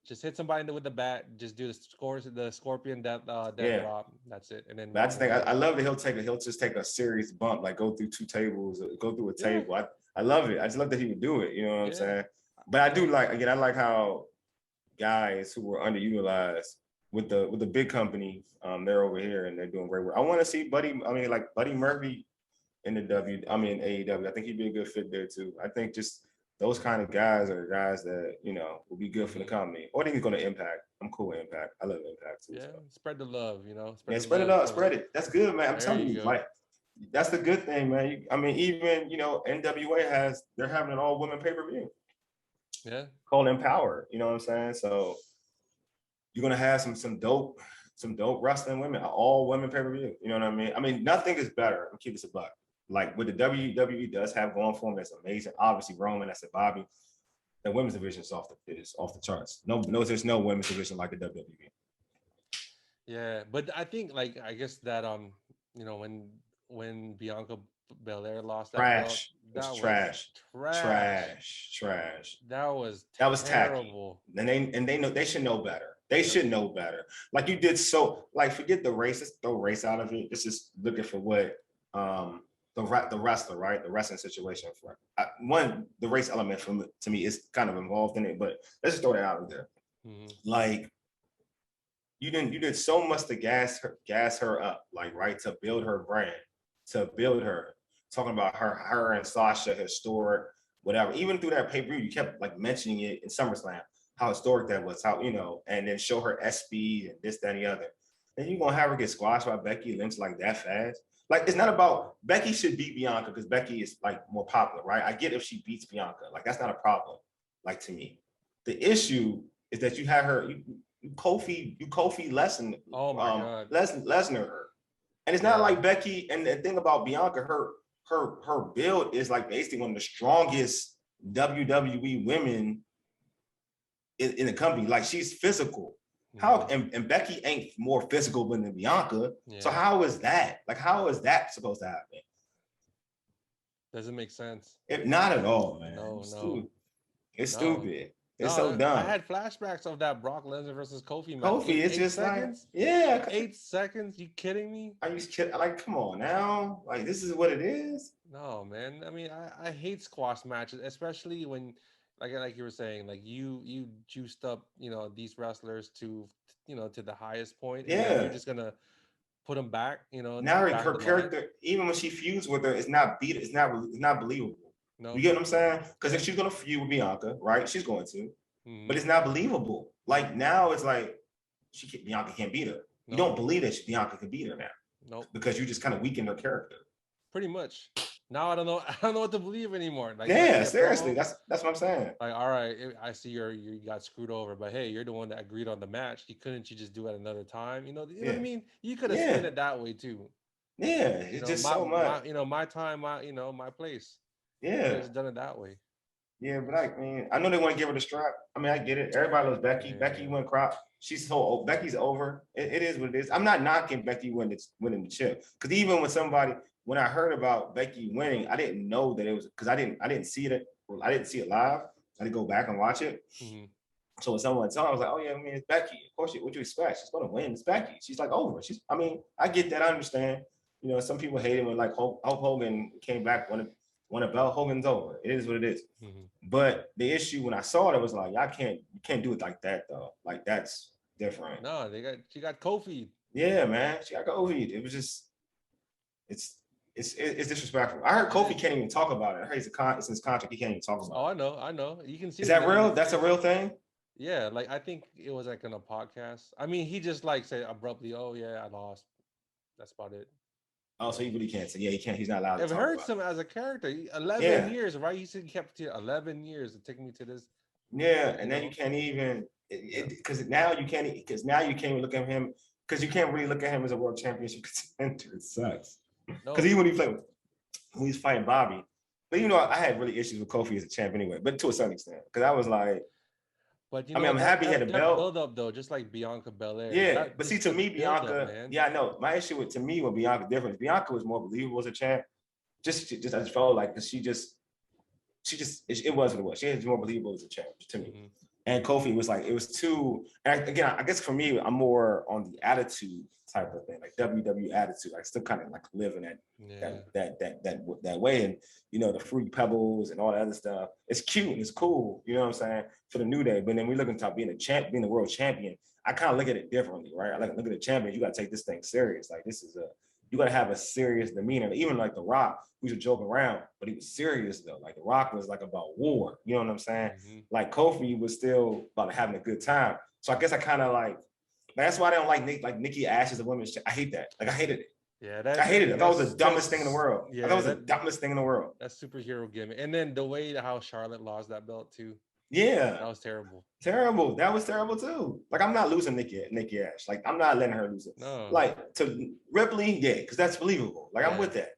Just hit somebody with the bat. Just do the scorpion death drop. That's it. And then
that's the thing. I love that he'll just take a serious bump, like go through two tables, go through a table. I love it. I just love that he would do it. You know what I'm saying? But I do I like how guys who were underutilized with the big company, they're over here and they're doing great work. I want to see Buddy Murphy in the AEW. I think he'd be a good fit there too. I think just those kind of guys are guys that, will be good for the company. Or I think he's going to Impact. I'm cool with Impact. I love Impact too.
Yeah, so. Spread the love,
Spread it up, spread it. That's good, man. I'm telling you, like, that's the good thing, man. Even, NWA they're having an all-women pay-per-view.
Yeah.
Called Empower, you know what I'm saying? So you're going to have some dope some dope wrestling women, all women pay-per-view. You know what I mean? I mean, nothing is better. I'll keep this a buck. Like what the WWE does have going for them, that's amazing. Obviously, Roman, I said Bobby. The women's division is off the charts. There's no women's division like the WWE.
Yeah, but I think like I guess that you know when Bianca Belair lost that belt,
Trash. It was
that was
trash.
trash.
Trash.
That was
That was tacky.
terrible.
And they know they should know better. They should know better. Like you did so like forget the race, let's throw race out of it. It's just looking for what the wrestler, right? The wrestling situation for one, the race element to me is kind of involved in it, but let's just throw that out of there. Like you did so much to gas her up, like right, to build her brand, to build her, talking about her and Sasha historic, whatever. Even through that pay-per-view, you kept like mentioning it in SummerSlam, how historic that was, how, you know, and then show her SB and this, that, and the other. And you're gonna have her get squashed by Becky Lynch like that fast. Like it's not about Becky should beat Bianca because Becky is like more popular, right? I get if she beats Bianca, like that's not a problem, like to me. The issue is that you had her, you Kofi Lesnar,
Oh my God.
Lesnar her. And it's not like Becky, and the thing about Bianca, her build is like basically one of the strongest WWE women in the company. Like she's physical. How and Becky ain't more physical than Bianca. Yeah. So how is that? Like how is that supposed to happen?
Doesn't make sense.
Not at all, man.
No.
It's stupid. It's so dumb.
I had flashbacks of that Brock Lesnar versus Kofi match.
Kofi, it's just seconds?
Like 8 seconds. You kidding me?
Are you kidding? Like, come on now. Like, this is what it is.
No, man. I mean, I hate squash matches, especially when, like you were saying, like you juiced up, you know, these wrestlers to, you know, to the highest point. And you're just gonna put them back, you know.
Now her character, even when she feuds with her, it's not believable. No. You get what I'm saying? Because if she's gonna feud with Bianca, right? She's going to, but it's not believable. Like now, it's like Bianca can't beat her. You don't believe that Bianca can beat her now.
Nope.
Because you just kind of weakened her character.
Pretty much. Now I don't know what to believe anymore. Like
seriously, that's what I'm saying.
Like, all right, I see you got screwed over, but hey, you're the one that agreed on the match. You just do it another time? You know what I mean? You could have spent it that way too.
Yeah, it's just so much.
My time, my place.
Yeah,
just done it that way.
Yeah, but I know they want to give her the strap. I mean, I get it. Everybody loves Becky. Yeah. Becky went crop. She's so old. Becky's over. It is what it is. I'm not knocking Becky winning the chip, because even when I heard about Becky winning, I didn't know that it was, because I didn't see it. I didn't see it live. I had to go back and watch it. So when someone told me, I was like, oh yeah, I mean, it's Becky. Of course, what you expect? She's going to win. It's Becky. She's like over. I get that. I understand. You know, some people hate it when like Hulk Hogan came back, won a belt. Hogan's over. It is what it is. But the issue when I saw it was like, you can't do it like that though. Like that's different.
No, she got Kofi.
Yeah, man, she got Kofi. It was just, it's disrespectful. I heard Kofi can't even talk about it. I heard it's in his contract. He can't even talk about
it. Oh, I know. You can see.
Is that real? That's a real thing?
Yeah, like I think it was like in a podcast. I mean, he just like said abruptly, "Oh yeah, I lost." That's about it.
Oh, so he really can't say. Yeah, he can't. He's not allowed to.
It hurts him as a character. 11 years, right? He said he kept to 11 years to take me to this.
Yeah, and then you can't even because now you can't even look at him, because you can't really look at him as a world championship contender. It sucks. Because even when he's fighting Bobby, but you know, I had really issues with Kofi as a champ anyway, but to a certain extent, because I was like.
But you
know, I'm happy he had a belt.
Build up though, just like Bianca Belair.
Yeah, but see, to me, Bianca. I know. My issue with Bianca different. Bianca was more believable as a champ. I just felt like because it was what it was. She was more believable as a champ to me. And Kofi was like, it was too. And I guess for me, I'm more on the attitude type of thing, like WWE attitude. I still kind of like living that way, and you know, the Fruity Pebbles and all that other stuff. It's cute and it's cool, you know what I'm saying, for the New Day. But then we look at being the world champion. I kind of look at it differently, right? I look at the champion. You got to take this thing serious. Like you got to have a serious demeanor. Even like The Rock, we were joking around, but he was serious though. Like The Rock was like about war. You know what I'm saying? Like Kofi was still about having a good time. So I guess I kind of like. That's why I don't like Nikki Ash as a women's. I hate that. Like I hated it.
Yeah,
I hated it. That was the dumbest thing in the world.
Yeah,
that was the dumbest thing in the world.
That's superhero gimmick. And then the way how Charlotte lost that belt too.
Yeah,
That was terrible.
terrible. That was terrible too. Like I'm not losing Nikki Ash. Like I'm not letting her lose it.
No.
Like to Ripley, yeah, because that's believable. Like I'm
Yeah.
with that.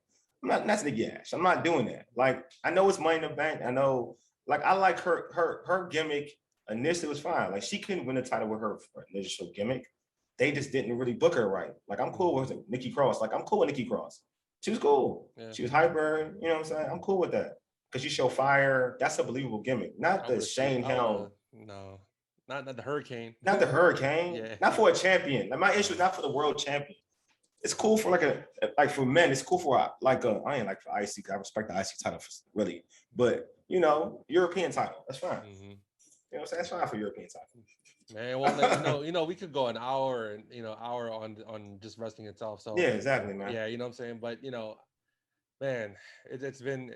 I'm not. That's Nikki Ash. I'm not doing that. Like I know it's Money in the Bank. I know. Like I like her gimmick. Initially was fine. Like she couldn't win the title with her initial gimmick. They just didn't really book her right. Like I'm cool with Nikki Cross. Like I'm cool with Nikki Cross. She was cool.
Yeah.
She was hyper. You know what I'm saying? I'm cool with that because you show fire. That's a believable gimmick. Not
I
the
would have seen.
Shane
I would
Helm.
have. No. Not the hurricane.
Not the Hurricane.
Yeah.
Not for a champion. Like my issue is not for the world champion. It's cool for like for men. It's cool for I ain't like for IC. I respect the IC title really, but European title. That's fine.
Mm-hmm.
You know what I'm saying? That's fine for European
Man, well, like we could go an hour and hour on just wrestling itself. So
yeah, exactly, man.
yeah, you know what I'm saying. But man, it's been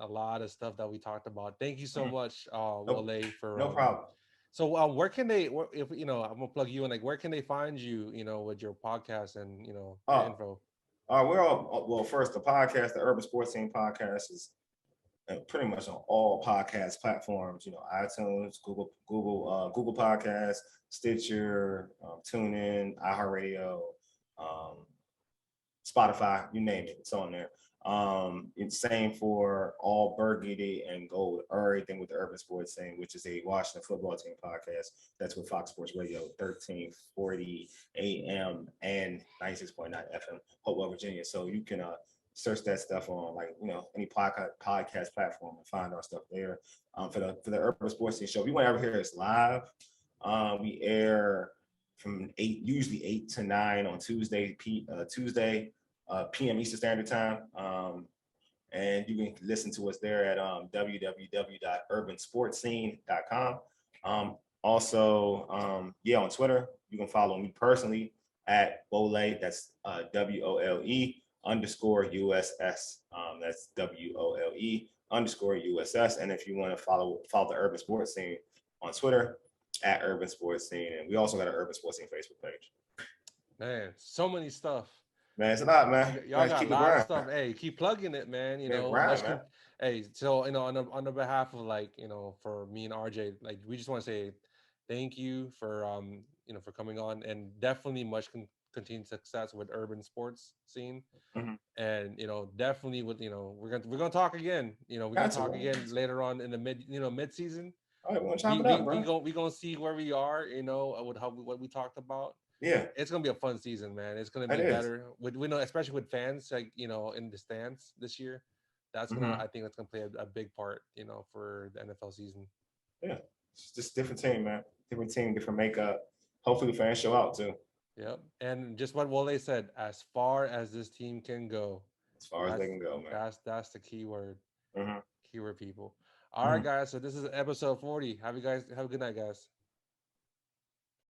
a lot of stuff that we talked about. Thank you so much,
No,
Wole, for
no problem.
So where can if I'm gonna plug you in, like where can they find you, with your podcast and your
Oh,
info?
we're all well. First, the podcast, the Urban Sports Scene podcast, is pretty much on all podcast platforms. iTunes, Google Podcasts, Stitcher, TuneIn, iHeartRadio, um, Spotify, you name it, it's on there. It's same for all Burgundy and Gold, Errrything with the Urban Sports Scene, which is a Washington football team podcast. That's with Fox Sports Radio, 1340 AM and 96.9 FM, Hopewell, Virginia. So you can search that stuff on any podcast platform and find our stuff there. For the Urban Sports Scene show, if you want to ever hear us live, we air from usually 8 to 9 on Tuesday PM Eastern Standard Time. And you can listen to us there at www.urbansportscene.com. Also, on Twitter, you can follow me personally at Wole. That's WOLE_USS. That's WOLE_USS. And if you want to follow the Urban Sports Scene on Twitter, at Urban Sports Scene. And we also got an Urban Sports Scene Facebook page.
Man, so many stuff.
Man, it's a lot, man.
Y'all got a lot of stuff. Hey, keep plugging it, man.
Man.
Hey, so on the behalf of for me and RJ, like we just want to say thank you for for coming on, and definitely much continued success with Urban Sports Scene.
Mm-hmm.
And definitely with we're gonna talk again. We're gonna talk again later on in the mid season.
All right, we're gonna chop it up, bro.
We gonna see where we are. With what we talked about.
Yeah,
it's gonna be a fun season, man. It's gonna be better. We know, especially with fans, like in the stands this year. That's gonna, I think, that's gonna play a big part, for the NFL season.
Yeah, it's just different team, man. Different team, different makeup. Hopefully, the fans show out too.
Yep, and just what Wole said, as far as this team can go.
As far as they can go, man.
That's the key word.
Mm-hmm.
Keyword, people. All right, guys. So this is episode 40. Have a good night, guys.